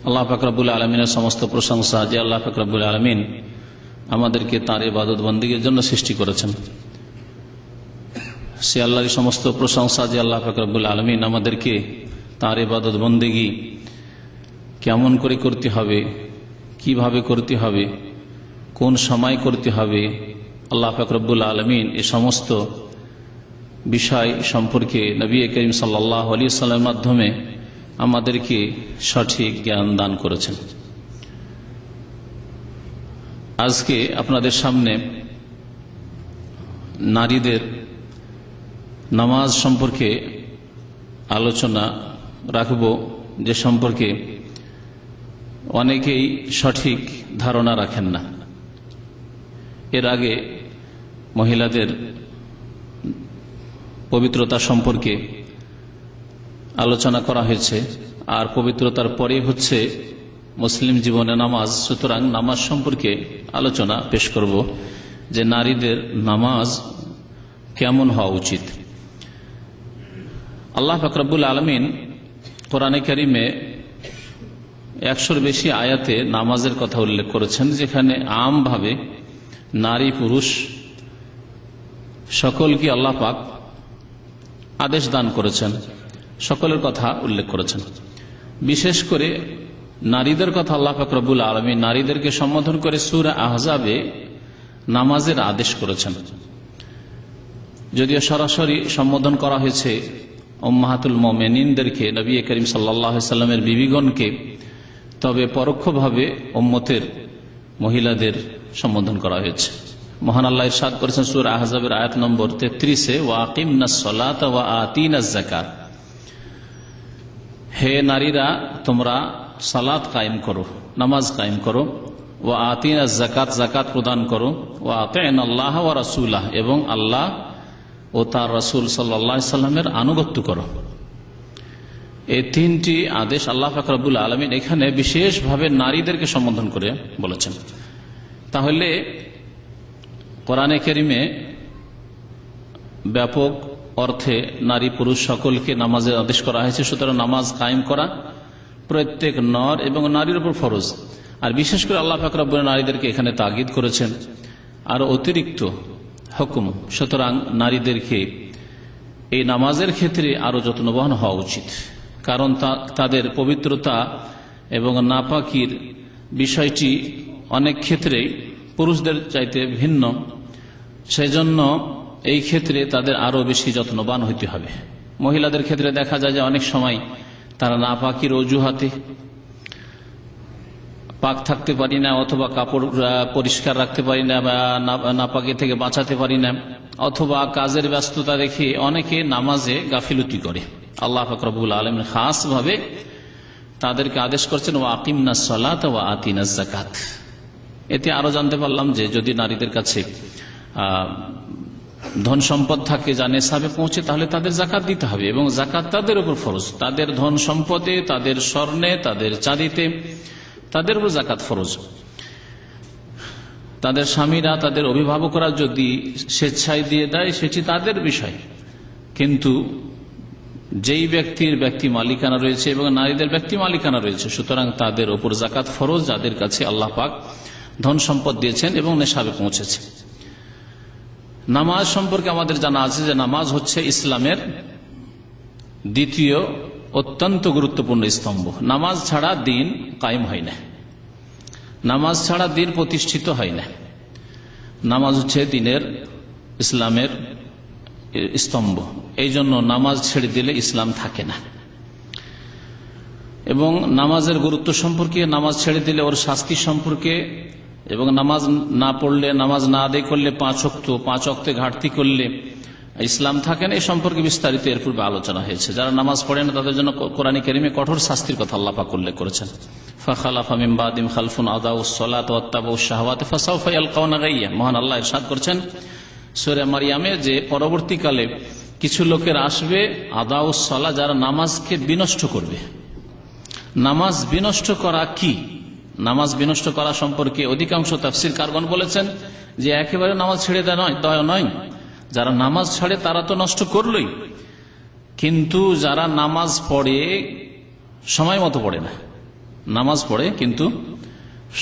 আল্লাহ পাক রব্বুল আলমিনের সমস্ত প্রশংসা যে আল্লাহ পাক রব্বুল আলমিন আমাদেরকে তার ইবাদত বন্দেগীর জন্য সৃষ্টি করেছেন। সে আল্লাহর সমস্ত প্রশংসা যে আল্লাহ পাক রব্বুল আলমিন আমাদেরকে তার ইবাদত বন্দেগী কেমন করে করতে হবে, কিভাবে করতে হবে, কোন সময় করতে হবে, আল্লাহ পাক রব্বুল আলমিন এই সমস্ত বিষয় সম্পর্কে নবী করিম সাল্লাল্লাহু আলাইহি ওয়াসাল্লামের মাধ্যমে আমাদেরকে সঠিক জ্ঞান দান করেছেন। আজকে আপনাদের সামনে নারীদের নামাজ সম্পর্কে আলোচনা রাখব, যে সম্পর্কে অনেকেই সঠিক ধারণা রাখেন না। এর আগে মহিলাদের পবিত্রতা সম্পর্কে আলোচনা করা হয়েছে, আর পবিত্রতার পরে হচ্ছে মুসলিম জীবনে নামাজ। সুতরাং নামাজ সম্পর্কে আলোচনা পেশ করব যে নারীদের নামাজ কেমন হওয়া উচিত। আল্লাহ পাক রব্বুল আলামিন কোরআনে কারিমে 100-র বেশি আয়াতে নামাজের কথা উল্লেখ করেছেন, যেখানে আমভাবে নারী পুরুষ সকলকে আল্লাহ পাক আদেশ দান করেছেন, সকলের কথা উল্লেখ করেছেন। বিশেষ করে নারীদের কথা আল্লাহ পাক রব্বুল আলামিন নারীদেরকে সম্বোধন করে সূরা আহজাবে নামাজের আদেশ করেছেন। যদিও সরাসরি সম্বোধন করা হয়েছে উম্মাহাতুল মুমিনিনদেরকে, নবী করিম সাল্লাল্লাহু আলাইহি সাল্লামের বিবিগণকে, তবে পরোক্ষভাবে উম্মতের মহিলাদের সম্বোধন করা হয়েছে। মহান আল্লাহ ইরশাদ করেছেন সূরা আহজাবের আয়াত নম্বর 33-এ, ওয়া আকিমনাস সালাতা ওয়া আতিনাজ যাকাত, হে নারীরা তোমরা সালাত কায়েম করো, নামাজ কায়েম করো, ওয়া আতিনাজ যাকাত, যাকাত প্রদান করো, ওয়া আতিনাল্লাহ ওয়া রাসূলাহ, এবং আল্লাহ ও তার রাসূল সাল্লাল্লাহু আলাইহি সাল্লামের আনুগত্য করো। এই তিনটি আদেশ আল্লাহ পাক রব্বুল আলামিন এখানে বিশেষভাবে নারীদেরকে সম্বোধন করে বলেছেন। তাহলে কোরআনে কারিমে ব্যাপক অর্থে নারী পুরুষ সকলকে নামাজের আদেশ করা হয়েছে। সুতরাং নামাজ কায়েম করা প্রত্যেক নর এবং নারীর উপর ফরজ। আর বিশেষ করে আল্লাহ পাক রব্বুল নারীদেরকে এখানে তাগিদ করেছেন আর অতিরিক্ত হুকুম। সুতরাং নারীদেরকে এই নামাজের ক্ষেত্রে আরো যত্নবান হওয়া উচিত, কারণ তাদের পবিত্রতা এবং নাপাকির বিষয়টি অনেক ক্ষেত্রে পুরুষদের চাইতে ভিন্ন। সেজন্য এই ক্ষেত্রে তাদের আরো বেশি যত্নবান হইতে হবে। মহিলাদের ক্ষেত্রে দেখা যায় যে অনেক সময় তারা নাপাকির অজুহাতে পাক থাকতে পারি না, অথবা কাপড় পরিষ্কার রাখতে পারি না, বা নাপাকি থেকে বাঁচাতে পারি না, অথবা কাজের ব্যস্ততা রেখে অনেকে নামাজে গাফিলতি করে। আল্লাহ পাক রব্বুল আলামিন খাস ভাবে তাদেরকে আদেশ করছেন ওয়া আকিমনাস সালাতা ওয়া আতিনাজ যাকাত। এতে আরো জানতে পারলাম যে যদি নারীদের কাছে ধন সম্পদ থাকে যা নেশাবে পৌঁছে, তাহলে তাদের যাকাত দিতে হবে, এবং যাকাত তাদের উপর ফরজ। তাদের ধন সম্পদে, তাদের স্বর্ণে, তাদের চাঁদিতে তাদের উপর যাকাত ফরজ। তাদের স্বামীরা, তাদের অভিভাবকরা যদি স্বেচ্ছায় দিয়ে দেয় সেটি তাদের বিষয়, কিন্তু যেই ব্যক্তির ব্যক্তি মালিকানা রয়েছে এবং নারীদের ব্যক্তি মালিকানা রয়েছে, সুতরাং তাদের উপর যাকাত ফরজ, যাদের কাছে আল্লাহ পাক ধন সম্পদ দিয়েছেন এবং নেশাবে পৌঁছেছে। নামাজ সম্পর্কে আমাদের জানা আছে যে নামাজ হচ্ছে ইসলামের দ্বিতীয় অত্যন্ত গুরুত্বপূর্ণ স্তম্ভ। নামাজ ছাড়া দিন কায়েম হয় না, নামাজ ছাড়া দিন প্রতিষ্ঠিত হয় না। নামাজ হচ্ছে দিনের, ইসলামের স্তম্ভ। এই জন্য নামাজ ছেড়ে দিলে ইসলাম থাকে না। এবং নামাজের গুরুত্ব সম্পর্কে, নামাজ ছেড়ে দিলে ওর শাস্তি সম্পর্কে, এবং নামাজ না পড়লে, নামাজ না আদায় করলে, 5 ওয়াক্তে ঘাটতি করলে ইসলাম থাকে না, এই সম্পর্কে বিস্তারিত এর পূর্বে আলোচনা হয়েছে। যারা নামাজ পড়ে না তাদের জন্য কোরআনে কারিমে কঠোর শাস্তির কথা আল্লাহ পাক উল্লেখ করেছেন। ফাখালাফা মিন বাদিহিম খালফুন আদাউস সালাত ওয়াত্তাবাউশ শাহাওয়াতি ফাসাউফা ইয়ালকাউনা গায়্যা। মহান আল্লাহ ইরশাদ করেছেন সূরা মারইয়ামে যে পরবর্তীকালে কিছু লোকের আসবে আদাউস সালাত, যারা নামাজকে বিনষ্ট করবে। নামাজ বিনষ্ট করা কি? নামাজ বিনষ্ট করা সম্পর্কে অধিকাংশ তাফসীরকারগণ বলেছেন যে একেবারে নামাজ ছেড়ে দেওয়া নয়। যারা নামাজ ছাড়ে তারা তো নষ্ট করলই, কিন্তু যারা নামাজ পড়ে সময় মতো পড়ে না, নামাজ পড়ে কিন্তু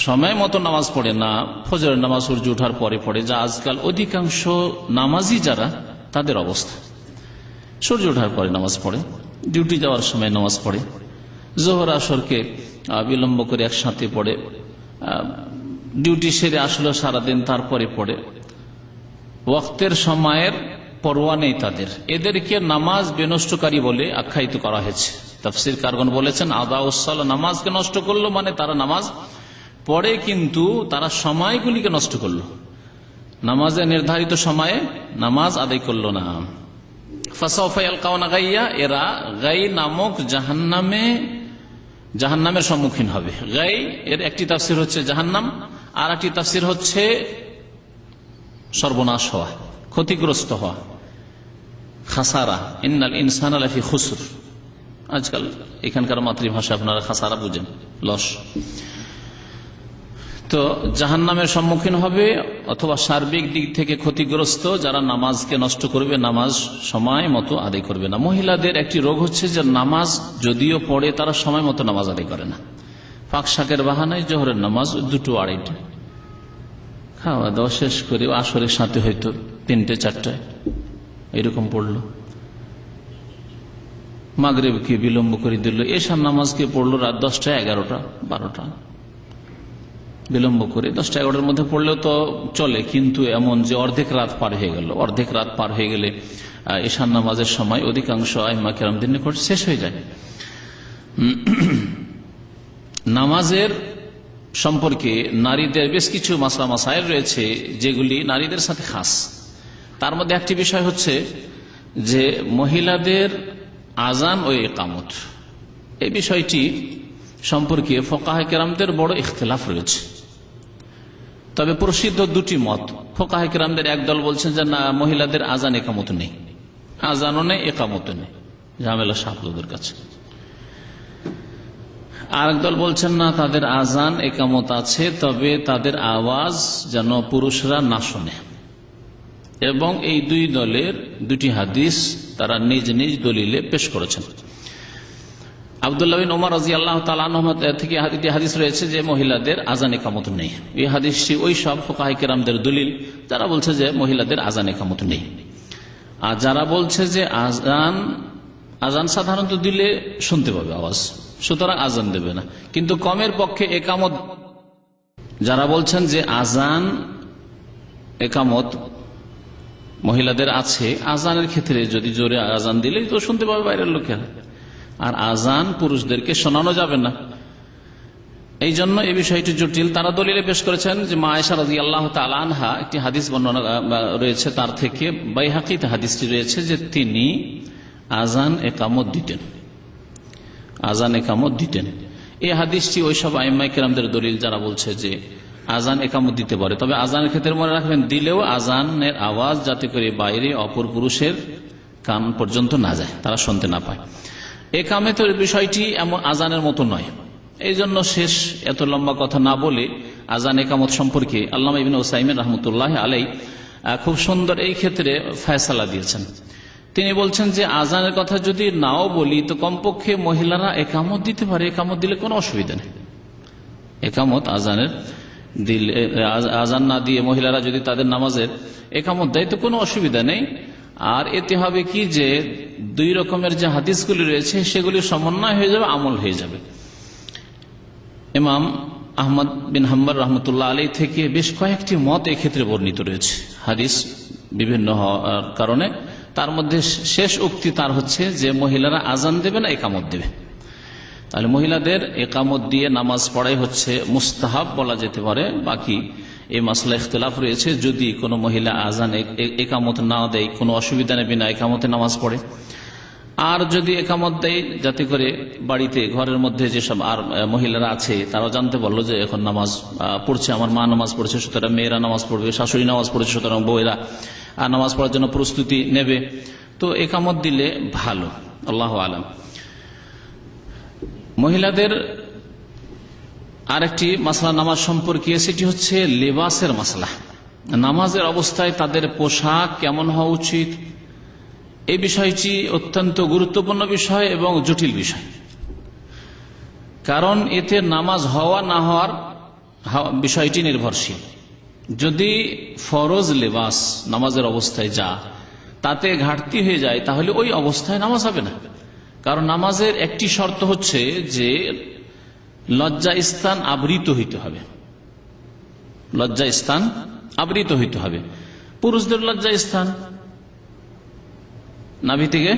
সময় মতো নামাজ পড়ে না, ফজরের নামাজ সূর্য ওঠার পরে পড়ে, যা আজকাল অধিকাংশ নামাজি যারা তাদের অবস্থা। সূর্য ওঠার পরে নামাজ পড়ে, ডিউটি যাওয়ার সময় নামাজ পড়ে, জোহর আসরকে বিলম্ব করে একসাথে পড়ে, ডিউটি সেরে আসলো সারাদিন তারপরে পড়ে, ওয়াক্তের সময়ের পরোয়া নেই তাদের। এদেরকে নামাজ বিনষ্টকারী বলে আখ্যায়িত করা হয়েছে। তাফসীর কারগণ বলেছেন আদাউস-সালাহ, নামাজকে নষ্ট করলো মানে তারা নামাজ পড়ে কিন্তু তারা সময়গুলিকে নষ্ট করলো, নামাজের নির্ধারিত সময়ে নামাজ আদায় করলো না। ফাসাউফা ইয়ালকাউনা গাইয়া, এরা গাই নামক জাহান্নামের সম্মুখীন হবে। গাই এর একটি তাফসীর হচ্ছে জাহান্নাম, আর একটি তাফসীর হচ্ছে সর্বনাশ হওয়া, ক্ষতিগ্রস্ত হওয়া, খাসারা। ইন্নাল ইনসানা লাফি খুসর, আজকাল এখানকার মাতৃভাষা আপনারা খাসারা বুঝেন, লস। তো জাহান্নামের সম্মুখীন হবে অথবা সার্বিক দিক থেকে ক্ষতিগ্রস্ত যারা নামাজকে নষ্ট করবে, নামাজ সময় মতো আদায় করবে না। মহিলাদের একটি রোগ হচ্ছে যে নামাজ যদিও পড়ে তারা সময় মতো নামাজ আদায় করে না। ফাঁক শাকের বাহানায় জোহরের নামাজ 2টো 2:30, খাওয়া দাওয়া শেষ করে আসরের সাথে হয়তো 3টে 4টায় এরকম পড়লো, মাগরিবকে বিলম্ব করে দিল, এশার নামাজকে পড়লো রাত 10টা 11টা 12টা, বিলম্ব করে 10টা 11টার মধ্যে পড়লেও তো চলে, কিন্তু এমন যে অর্ধেক রাত পার হয়ে গেল, অর্ধেক রাত পার হয়ে গেলে এশার নামাজের সময় অধিকাংশ আইম্মা কেরামদের নিকট শেষ হয়ে যায়। নামাজের সম্পর্কে নারীদের বেশ কিছু মাসলা মাসাইল রয়েছে যেগুলি নারীদের সাথে খাস। তার মধ্যে একটি বিষয় হচ্ছে যে মহিলাদের আজান ও ইকামত, এই বিষয়টি সম্পর্কে ফুকাহে কেরামদের বড় ইখতিলাফ রয়েছে। তবে প্রসিদ্ধ 2টি মত। ফুকাহে কেরামদের একদল বলছেন যে না, মহিলাদের আজান একামত নেই, আজানও নেই একামতও নেই, ঝামেলা সাপলোদের কাছে। আর একদল বলছেন না, তাদের আজান একামত আছে, তবে তাদের আওয়াজ যেন পুরুষরা না শোনে। এবং এই 2 দলের 2টি হাদিস তারা নিজ নিজ দলিলে পেশ করেছেন। আব্দুল্লাহ বিন ওমর রাদিয়াল্লাহু তাআলা আনহু থেকে হাদিস রয়েছে যে মহিলাদের আজান একামত নেই। এই হাদিসটি ওই সব ফুকাহে কেরামদের দলিল যারা বলছে যে মহিলাদের আজান একামত নেই। আর যারা বলছে যে আজান সাধারণত দিলে শুনতে পাবে আওয়াজ, সুতরাং আজান দেবে না, কিন্তু কমের পক্ষে একামত, যারা বলছেন যে আজান একামত মহিলাদের আছে, আজানের ক্ষেত্রে যদি জোরে আজান দিলেই তো শুনতে পাবে বাইরের লোকেরা, আর আজান পুরুষদেরকে শোনানো যাবে না। এই জন্য এই বিষয়টি জটিল। তারা দলিলে পেশ করেছেন যে মা আয়েশা রাদিয়াল্লাহু তাআলা আনহা, একটি হাদিস বর্ণনা রয়েছে তার থেকে, বাইহাকিতে হাদিসটি রয়েছে যে তিনি আজান একামত দিতেন, আজান একামত দিতেন। এই হাদিসটি ওই সব আইম্মায়ে কেরামদের দলিল যারা বলছে যে আজান একামত দিতে পারে, তবে আজানের ক্ষেত্রে মনে রাখবেন দিলেও আজানের আওয়াজ যাতে করে বাইরে অপর পুরুষের কান পর্যন্ত না যায়, তারা শুনতে না পায়। একামতের বিষয়টি এমন আজানের মতো নয়। এই জন্য শেষ এত লম্বা কথা না বলে আজান একামত সম্পর্কে আল্লামা ইবনে উসাইমিন রাহমাতুল্লাহ আলাইহি খুব সুন্দর এই ক্ষেত্রে ফয়সালা দিয়েছেন। তিনি বলছেন যে আজানের কথা যদি নাও বলি তো কমপক্ষে মহিলারা একামত দিতে পারে, একামত দিলে কোনো অসুবিধা নেই। একামত আজানের দিলে, আজান না দিয়ে মহিলারা যদি তাদের নামাজের একামত দেয় তো কোনো অসুবিধা নেই। আর এতে হবে কি যে 2 রকমের যে হাদিসগুলি রয়েছে সেগুলি সমন্বয় হয়ে যাবে, আমল হয়ে যাবে। ইমাম আহমদ বিন হাম্বল রহমতুল্লাহ আলাইহি থেকে বেশ কয়েকটি মত এক্ষেত্রে বর্ণিত রয়েছে, হাদিস বিভিন্ন হওয়ার কারণে। তার মধ্যে শেষ উক্তি তার হচ্ছে যে মহিলারা আজান দেবে না, একামত দেবে। তাহলে মহিলাদের একামত দিয়ে নামাজ পড়াই হচ্ছে মুস্তাহাব বলা যেতে পারে। বাকি এই মাসলা ইখতিলাফ রয়েছে, যদি কোনো মহিলা আজান একামত না দেয় কোনো অসুবিধা নেই, বিনা একামতে নামাজ পড়ে। আর যদি একামত দেয় যাতে করে বাড়িতে ঘরের মধ্যে যেসব আর মহিলারা আছে তারা জানতে পারলো যে এখন নামাজ পড়ছে, আমার মা নামাজ পড়ছে, সুতরাং মেয়েরা নামাজ পড়বে, শাশুড়ি নামাজ পড়ছে, সুতরাং বউয়েরা নামাজ পড়ার জন্য প্রস্তুতি নেবে, তো একামত দিলে ভালো। আল্লাহু আলাম। মহিলাদের আরেকটি মাসলা নামাজ সম্পর্কে, সেটি হচ্ছে লেবাসের মাসলা। নামাজের অবস্থায় তাদের পোশাক কেমন হওয়া উচিত, এই বিষয়টি অত্যন্ত গুরুত্বপূর্ণ বিষয় এবং জটিল বিষয়। কারণ এতে নামাজ হওয়া না হওয়ার বিষয়টি নির্ভরশীল। যদি ফরজ লেবাস নামাজের অবস্থায় যা তাতে ঘাটতি হয়ে যায় তাহলে ওই অবস্থায় নামাজ হবে না। কারণ নামাজের একটি শর্ত হচ্ছে যে লজ্জা স্থান আবৃত হইতে হবে, লজ্জা স্থান আবৃত হইতে হবে। পুরুষদের লজ্জা স্থান নাভি থেকে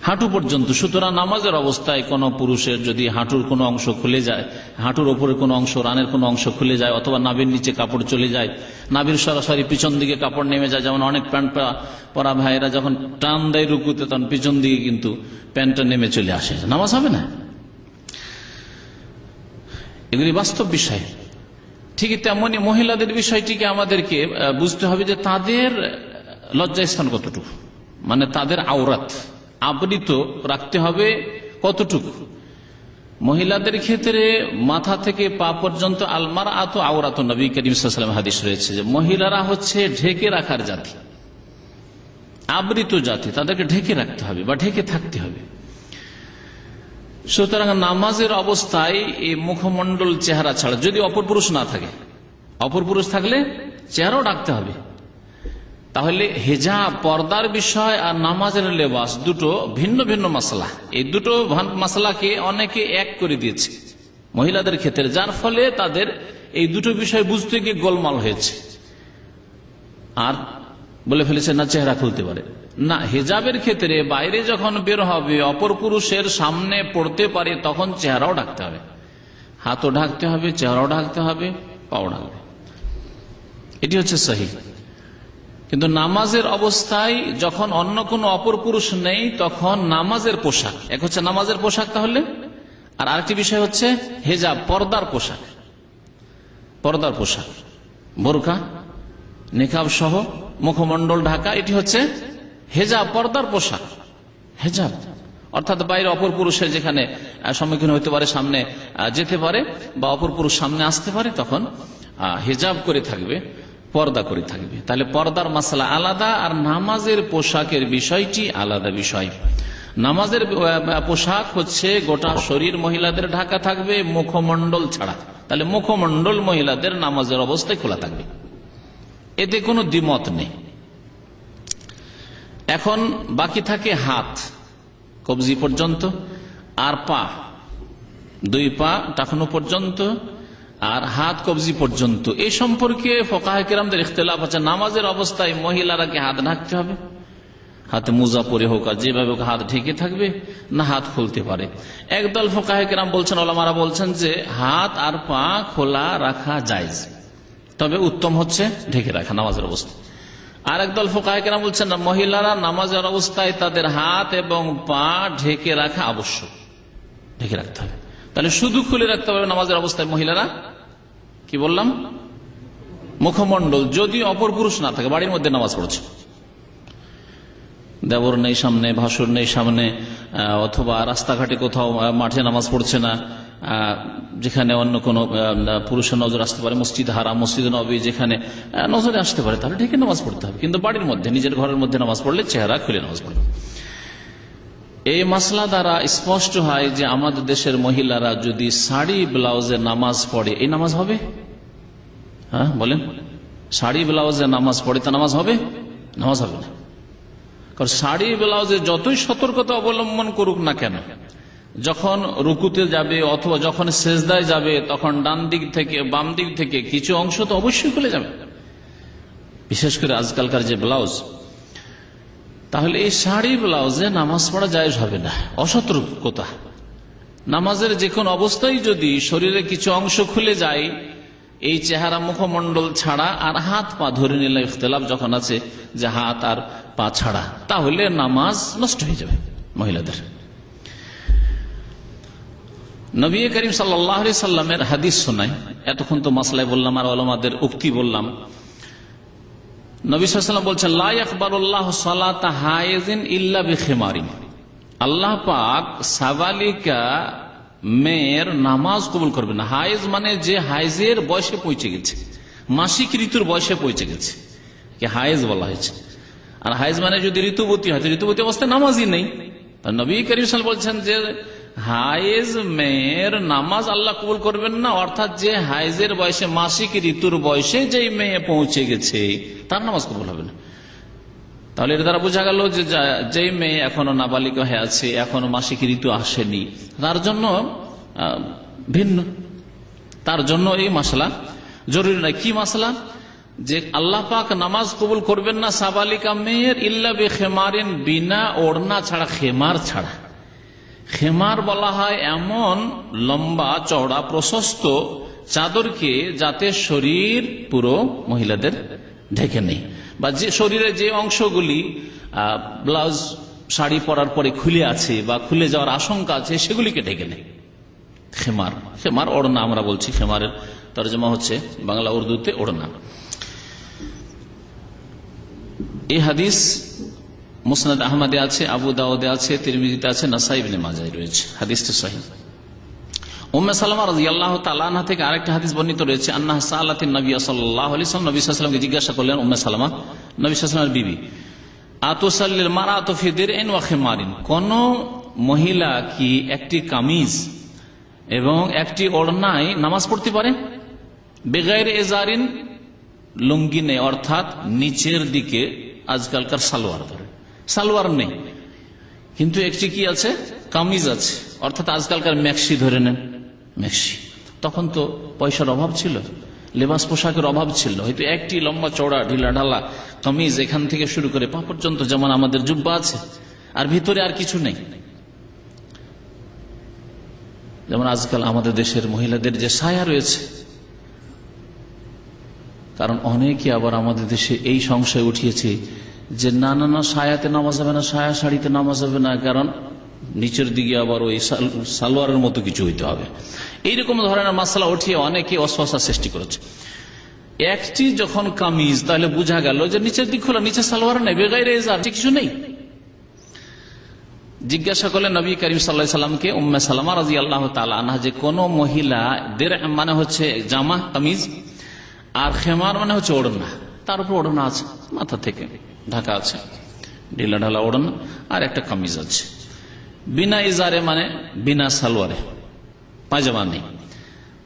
হাঁটু পর্যন্ত। সুতরাং নামাজের অবস্থায় কোন পুরুষের যদি হাঁটুর কোনো অংশ খুলে যায়, হাঁটুর ওপরের কোনো অংশ, রানের কোনো অংশ খুলে যায়, অথবা নাভির নিচে কাপড় চলে যায়, নাভির সরাসরি পিছন দিকে কাপড় নেমে যায়, যেমন অনেক প্যান্ট পরা ভাইয়েরা যখন টান দেয় রুকুতে তখন পিছন দিকে কিন্তু প্যান্টটা নেমে চলে আসে, নামাজ হবে না। এগুলি বাস্তব বিষয়। ঠিক তেমনি মহিলাদের বিষয়টিকে আমাদেরকে বুঝতে হবে যে তাদের লজ্জাস্থান কতটুকু, মানে তাদের আওরাত আবৃত রাখতে হবে কতটুকু। মহিলাদের ক্ষেত্রে মাথা থেকে পা পর্যন্ত আলমার আত আওরাত, নবী করিম সাল্লাল্লাহু আলাইহি ওয়াসাল্লাম হাদিস রয়েছে যে মহিলারা হচ্ছে ঢেকে রাখার জাতি, আবৃত জাতি, তাদেরকে ঢেকে রাখতে হবে বা ঢেকে থাকতে হবে। সুতরাং নামাজের অবস্থায় এই মুখমণ্ডল চেহারা ছাড়া, যদি অপর পুরুষ না থাকে, অপর পুরুষ থাকলে চেহারাও ঢাকতে হবে। তাহলে হেজাব পর্দার বিষয় আর নামাজের লেবাস দুটো ভিন্ন ভিন্ন মাসলা। এই দুটো মাসলাকে অনেকে এক করে দিয়েছে মহিলাদের ক্ষেত্রে, যার ফলে তাদের এই দুটো বিষয় বুঝতে গিয়ে গোলমাল হয়েছে। আর বলে ফেলেছে না চেহারা খুলতে পারে না। হেজাবের ক্ষেত্রে বাইরে যখন বের হবে, অপর পুরুষের সামনে পড়তে পারে, তখন চেহারাও ঢাকতে হবে, হাতও ঢাকতে হবে, চেহারাও ঢাকতে হবে, পাও ঢাকবে। এটি হচ্ছে সহিহ। কিন্তু নামাজের অবস্থায় যখন অন্য কোনো অপর পুরুষ নেই, তখন নামাজের পোশাক, এক হচ্ছে নামাজের পোশাক তাহলে, আর আরেকটি বিষয় হচ্ছে হেজাব পর্দার পোশাক। পর্দার পোশাক বোরকা নিকাব সহ মুখমণ্ডল ঢাকা, এটি হচ্ছে হেজাব পর্দার পোশাক। হেজাব অর্থাৎ বাইরে অপর পুরুষের যেখানে সম্মুখীন হইতে পারে, সামনে যেতে পারে বা অপর পুরুষ সামনে আসতে পারে, তখন হেজাব করে থাকবে, পর্দা করে থাকবে। তাহলে পর্দার মাসলা আলাদা আর নামাজের পোশাকের বিষয়টি আলাদা বিষয়। নামাজের পোশাক হচ্ছে গোটা শরীর মহিলাদের ঢাকা থাকবে, মুখমণ্ডল ছাড়া। তাহলে মুখমণ্ডল মহিলাদের নামাজের অবস্থায় খোলা থাকবে, এতে কোনো দ্বিমত নেই। এখন বাকি থাকে হাত কবজি পর্যন্ত আর পা, দুই পা টাকানো পর্যন্ত আর হাত কবজি পর্যন্ত। এই সম্পর্কে ফুকাহা কিরামদের ইখতিলাফ আছে। নামাজের অবস্থায় মহিলারা কি হাত ঢাকতে হবে, হাতে মোজা পরে হোক আর যেভাবে হাত ঢেকে থাকবে, না হাত খুলতে পারে? একদল ফুকাহা কিরাম বলছেন, ওলামারা বলছেন যে হাত আর পা খোলা রাখা জায়েজ, তবে উত্তম হচ্ছে ঢেকে রাখা নামাজের অবস্থায়। আর একদল ফুকাহা কিরাম বলছেন না, মহিলারা নামাজের অবস্থায় তাদের হাত এবং পা ঢেকে রাখা আবশ্যক, ঢেকে রাখতে হবে। তাহলে শুধু খুলে রাখতে হবে নামাজের অবস্থায় মহিলারা, কি বললাম, মুখমণ্ডল, যদি অপর পুরুষ না থাকে, বাড়ির মধ্যে নামাজ পড়ছে, দেবর নেই সামনে, ভাসুর নেই সামনে, অথবা রাস্তাঘাটে কোথাও মাঠে নামাজ পড়ছে না, যেখানে অন্য কোনো পুরুষের নজর আসতে পারে, মসজিদ হারাম, মসজিদ নবী যেখানে নজরে আসতে পারে, তাহলে ঢেকে নামাজ পড়তে হবে। কিন্তু বাড়ির মধ্যে, নিজের ঘরের মধ্যে নামাজ পড়লে চেহারা খুলে নামাজ পড়বে। এই মাসলা দ্বারা স্পষ্ট হয় যে আমাদের দেশের মহিলারা যদি শাড়ি ব্লাউজে নামাজ পড়ে, এই নামাজ হবে? হ্যাঁ বলেন, শাড়ি ব্লাউজে নামাজ পড়ে তা নামাজ হবে? নামাজ হবে না। কারণ শাড়ি ব্লাউজে যতই সতর্কতা অবলম্বন করুক না কেন, যখন রুকুতে যাবে অথবা যখন সেজদায় যাবে, তখন ডান দিক থেকে বাম দিক থেকে কিছু অংশ তো অবশ্যই খুলে যাবে, বিশেষ করে আজকালকার যে ব্লাউজ। তাহলে এই শাড়ি ব্লাউজে নামাজ পড়া জায়েজ হবে না, অসতর্কতা। নামাজের যে কোনো অবস্থায় যদি শরীরে কিছু অংশ খুলে যায়, এই চেহারা মুখমণ্ডল ছাড়া আর হাত পা ধরে নিলে ইখতিলাফ যখন আছে যে হাত আর পা ছাড়া, তাহলে নামাজ নষ্ট হয়ে যাবে মহিলাদের। নবী করিম সাল্লাল্লাহু আলাইহি সাল্লামের হাদিস শোনায়, এতক্ষণ তো মাসলায় বললাম আর উলামাদের উক্তি বললাম। নবী সাল্লাল্লাহু আলাইহি ওয়াসাল্লাম বলছেন, লা ইয়াকবালুল্লাহু সালাতা হায়েজিন ইল্লা বিখিমারিন। আল্লাহ পাক সাবালিকা মেয়ের নামাজ কবুল করবে না। হায়েজ মানে যে হায়েজের বয়সে পৌঁছে গেছে, মাসিক ঋতুর বয়সে পৌঁছে গেছে, কি হায়েজ বলা হয়েছে। আর হায়েজ মানে যদি ঋতুবতী হয়, ঋতুবতী অবস্থায় নামাজই নেই। নবী করিম সাল্লাল্লাহু আলাইহি ওয়াসাল্লাম বলছেন যে হায়েজ মেয়ের নামাজ আল্লাহ কবুল করবেন না, অর্থাৎ যে হায়েজের বয়সে, মাসিক ঋতুর বয়সে যেই মেয়ে পৌঁছে গেছে তার নামাজ কবুল হবে না। তাহলে এর দ্বারা বোঝা গেল যে যেই মেয়ে এখনো নাবালিকা হয়ে আছে, এখনো মাসিক ঋতু আসেনি, তার জন্য ভিন্ন, তার জন্য এই মাসলা জরুরি নয়। কি মাসলা? যে আল্লাহ পাক নামাজ কবুল করবেন না সাবালিকা মেয়ের ইল্লা বিখেমারিন, বিনা ওড়না ছাড়া, খেমার ছাড়া। খেমার বলা হয় এমন লম্বা চওড়া প্রশস্ত চাদরকে যাতে শরীর পুরো মহিলাদের ঢেকে নেই, বা যে শরীরের যে অংশগুলি ব্লাউজ শাড়ি পরার পরে খুলে আছে বা খুলে যাওয়ার আশঙ্কা আছে সেগুলিকে ঢেকে নেই। খেমার, খেমার ওড়না আমরা বলছি, খেমারের তরজমা হচ্ছে বাংলা উর্দুতে ওড়না। এই হাদিস মুসনাদ আহমদে আছে, আবু দাউদে আছে, তিরমিজিতে আছে, নাসাই ইবনে মাজায় রয়েছে, হাদিসটি সহিহ। উম্মে সালামা রাদিয়াল্লাহু তাআলা আনহা থেকে আরেকটা হাদিস বর্ণিত রয়েছে, আন্নাহা সালাতিন নবী সাল্লাল্লাহু আলাইহি ওয়াসাল্লাম, নবী সাল্লাল্লাহু আলাইহি ওয়াসাল্লামকে জিজ্ঞাসা করলেন উম্মে সালামা, নবী সাল্লাল্লাহু আলাইহি ওয়াসাল্লামের বিবি, আতুসাল্লিল মারাতু ফি দিরইন ওয়া খিমারিন, কোন মহিলা কি একটি কামিজ এবং একটি ওড়নায় নামাজ পড়তে পারে? বেগাইর এজারিন, লুঙ্গি নেই, অর্থাৎ নিচের দিকে আজকালকার সালোয়ার ধরে, সালোয়ার নেই কিন্তু একটি কি আছে, কামিজ আছে, অর্থাৎ আজকালকার ম্যাক্সি ধরে নেন, ম্যাক্সি। তখন তো পয়সার অভাব ছিল, লেবাস পোশাকের অভাব ছিল, হয়তো একটি লম্বা চওড়া ঢিলা ঢালা কামিজ এখান থেকে শুরু করে পা পর্যন্ত, যেমন আমাদের জুব্বা আছে, আর ভিতরে আর কিছু নেই। যেমন আজকাল আমাদের দেশের মহিলাদের যে সায়া রয়েছে, কারণ অনেকে আবার আমাদের দেশে এই সংশয় উঠিয়েছে যে না না না, সায়াতে নামাজ হবে না, সায়া শাড়িতে নামাজ হবে না, কারণ নিচের দিকে আবার ওই সালোয়ারের মতো কিছু হইতে হবে। এইরকম ধরনের মাসলা উঠিয়ে অনেকে অস্বস্থার সৃষ্টি করেছে। একটি যখন কামিজ, তাহলে বোঝা গেল যে নিচের দিক খোলা, নিচে সালোয়ার নেই, বেগাইরে এজার, কিছু নেই। জিজ্ঞাসা করলেন নবী করিম সাল্লাল্লাহু আলাইহি সাল্লামকে উম্মে সালামা রাদিয়াল্লাহু তাআলা আনহা, যে কোন মহিলা দিরহ মানে হচ্ছে জামা কামিজ, আর খেমার মানে হচ্ছে ওড়না, তার উপর ওড়না আছে, মাথা থেকে ঢাকা আছে, ঢিলা ঢালা ওড়না, আর একটা কামিজ আছে, বিনা ইজারে মানে বিনা সালোয়ারে, পায়জামা নেই।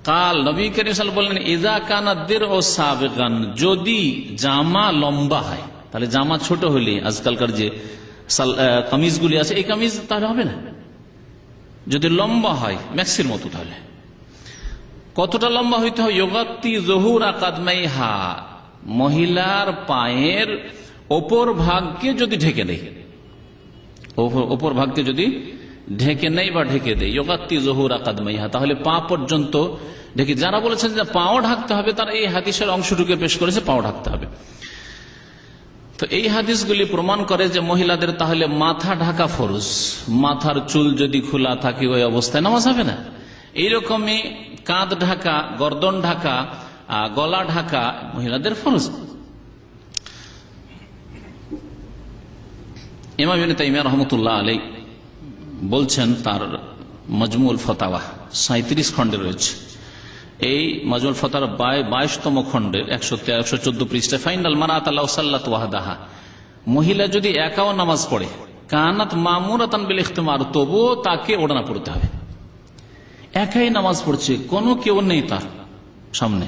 কাল নবী করিম সাল্লাল্লাহু আলাইহি ওয়াসাল্লাম বললেন, ইযা কানা দিরউ সাবিগান, যদি জামা লম্বা হয়, তাহলে জামা ছোট হলে আজকালকার যে কামিজগুলি আছে এই কামিজ তাহলে হবে না, যদি লম্বা হয় ম্যাক্সির মতো, তাহলে কতটা লম্বা হইতে হয়? ইউগাত্তি যুহুরা কাদমাইহা, মহিলার পায়ের ওপর ভাগকে যদি ঢেকে দেয়, ওপর ভাগকে যদি ঢেকে নেই বা ঢেকে দেয়, ইউগাত্তি যুহুরা কাদমাইহা, তাহলে পা পর্যন্ত ঢেকে। যারা বলেছেন যে পাও ঢাকতে হবে, তারা এই হাদিসের অংশটুকু পেশ করেছে, পাও ঢাকতে হবে। তো এই হাদিসগুলি প্রমাণ করে যে মহিলাদের তাহলে মাথা ঢাকা ফরজ, মাথার চুল যদি খোলা থাকে ওই অবস্থায় নামাজ হবে না। এইরকমই কাঁধ ঢাকা, গর্দন ঢাকা, গলা ঢাকা মহিলাদের ফরজ। ইমাম ইবনে তাইমিয়া রাহমাতুল্লাহ আলাইহি বলছেন, তার মাজমুল ফাতাওয়া 37 খণ্ডে রয়েছে, এই মাজমুল ফাতাওয়ার 22তম খণ্ডের 113-114 পৃষ্ঠায়, ফাইনাল মারাত আল্লাহ সাল্লাত ওয়াহদাহা, মহিলা যদি একাও নামাজ পড়ে, কানাত মামুরাতান বিল ইখতিমার, তবুও তাকে ওড়না পড়তে হবে। একাই নামাজ পড়ছে, কোনো কেউ নেই তার সামনে,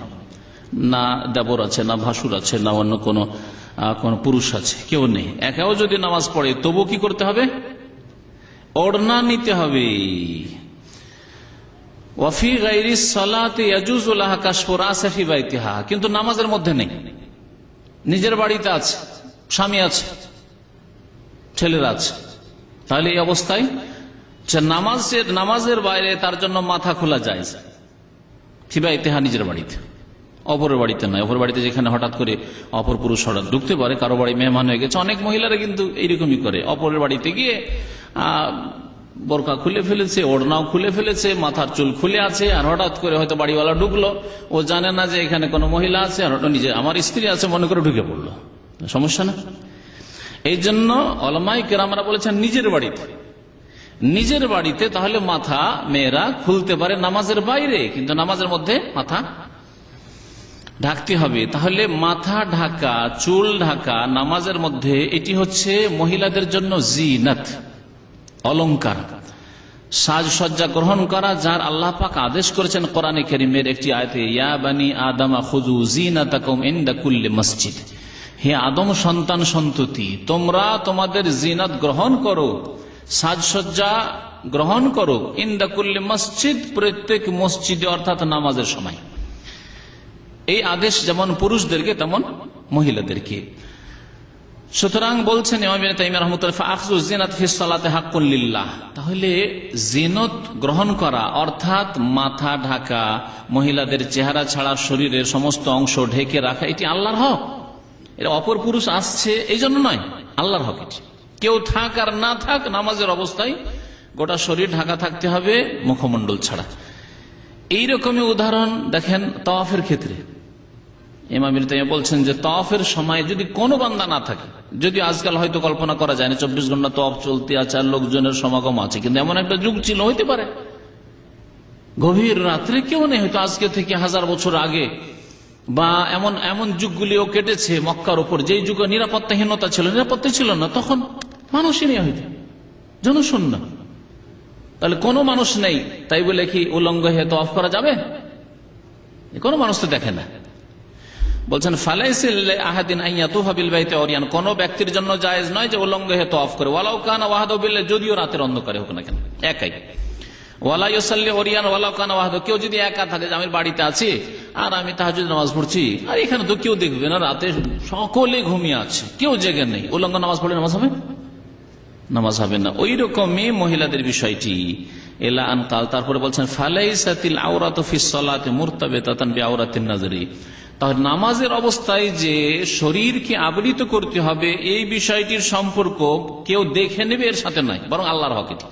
না দেবর আছে, না ভাসুর আছে, না অন্য কোন পুরুষ আছে, কেউ নেই, একাও যদি নামাজ পড়ে তবু কি করতে হবে? ওড়না নিতে হবে। ওয়াফি গায়রি সালাতি ইয়াজুজু লাহা কাশফু রাসি ফি বাইতিহা, কিন্তু নামাজের মধ্যে নেই, নিজের বাড়িতে আছে, স্বামী আছে, ছেলেরা আছে, তাহলে এই অবস্থায় নামাজের বাইরে তার জন্য মাথা খোলা যায় ফি বাইতিহা, নিজের বাড়িতে, অপরের বাড়িতে নয়। অপর বাড়িতে যেখানে হঠাৎ করে অপর পুরুষ হঠাৎ ঢুকতে পারে, কারো বাড়ি মেহমান হয়ে গেছে, অনেক মহিলারা কিন্তু এইরকমই করে, অপরের বাড়িতে গিয়ে বোরকা খুলে ফেলেছে, ওড়নাও খুলে ফেলেছে, মাথার চুল খুলে আছে, আর হঠাৎ করে হয়তো বাড়িওয়ালা ঢুকলো, ও জানে না যে এখানে কোনো মহিলা আছে, আর নিজে আমার স্ত্রী আছে মনে করে ঢুকে পড়লো, সমস্যা না। এই জন্য উলামায়ে কেরামরা বলেছেন নিজের বাড়িতে তাহলে মাথা মেয়েরা খুলতে পারে, নামাজের বাইরে কিন্তু নামাজের মধ্যে মাথা ঢাকতে হবে। তাহলে মাথা ঢাকা, চুল ঢাকা নামাজের মধ্যে, এটি হচ্ছে মহিলাদের জন্য জিনাত, অলংকার। সাজসজ্জা গ্রহণ করা, যার আল্লাহ পাক আদেশ করেছেন কোরআনে কারীমের একটি আয়াতে, ইয়া বানি আদম খুযু যিনাতাকুম ইনদা কুল্লি মসজিদ, হে আদম সন্তান সন্ততি, তোমরা তোমাদের জিনাত গ্রহণ করো, সাজসজ্জা গ্রহণ করো, ইনদা কুল্লি মসজিদ, প্রত্যেক মসজিদে, অর্থাৎ নামাজের সময়। এই আদেশ যেমন পুরুষদেরকে তেমন মহিলাদেরকে। সুতরাং বলছেন ইমাম ইবনে তাইমিয়া রাহমাতুল্লাহ, ফাখযু যিনাত ফিস সালাতি হাক্কুন লিল্লাহ, তাহলে জিনত গ্রহণ করা অর্থাৎ মাথা ঢাকা, মহিলাদের চেহারা ছাড়া শরীরের সমস্ত অংশ ঢেকে রাখা, এটি আল্লাহর হক। এটা অপর পুরুষ আসছে এই জন্য নয়, আল্লাহর হক এটি। কেউ থাক আর না থাক, নামাজের অবস্থায় গোটা শরীর ঢাকা থাকতে হবে মুখমণ্ডল ছাড়া। এইরকমই উদাহরণ দেখেন তাওয়াফের ক্ষেত্রে। ইমাম ইবনে তাইমিয়া বলছেন যে তাওয়াফের সময় যদি কোনো বান্দা না থাকে, যদি আজকাল হয়তো কল্পনা করা যায় না 24 ঘন্টা তাওয়াফ চলতে আছে আর লোকজনের সমাগম আছে, কিন্তু এমন একটা যুগ ছিল, হইতে পারে গভীর রাত্রে কেউ নেই, হয়তো আজকে থেকে 1000 বছর আগে, বা এমন এমন যুগগুলিও কেটেছে মক্কার উপর, যেই যুগে নিরাপত্তাহীনতা ছিল, নিরাপত্তা ছিল না, তখন মানুষই নেই, হয়তো জনশূন্য। তাহলে কোনো মানুষ নেই, তাই বলে কি উলঙ্গ হয়ে তাওয়াফ করা যাবে? কোনো মানুষ তো দেখে না। বলছেন কোন ব্যক্তির জন্য জায়েজ নয় যে উলঙ্গ হয়ে তাওয়াফ করে, ওয়ালাউ কানা ওয়াহদাহু বিল্লাইল, যদিও রাতের অন্ধকারে হোক না কেন, একাই। ওয়ালা ইউসাল্লি ওরিয়ান ওয়ালাউ কানা ওয়াহদাহু, কেউ যদি একা থাকে, যে আমি বাড়িতে আছি আর আমি তাহাজ্জুদ নামাজ পড়ছি, আর এখানে তো কেউ দেখবে না, রাতে সকলে ঘুমিয়ে আছে, কেউ জেগে নেই, উলঙ্গ নামাজ পড়লে নামাজ হবে? নামাজ হবে না। ওই রকমই মহিলাদের বিষয়টি। এলা আন কাল, তারপরে বলছেন ফালাইসাতিল আওরাতু ফিস সালাতি মুরতাবিতাতান বিআওরাতিন নাজরি, তাহলে নামাজের অবস্থায় যে শরীরকে আবৃত করতে হবে, এই বিষয়টির সম্পর্ক কেউ দেখে নেবে এর সাথে নাই, বরং আল্লাহর হক এটি।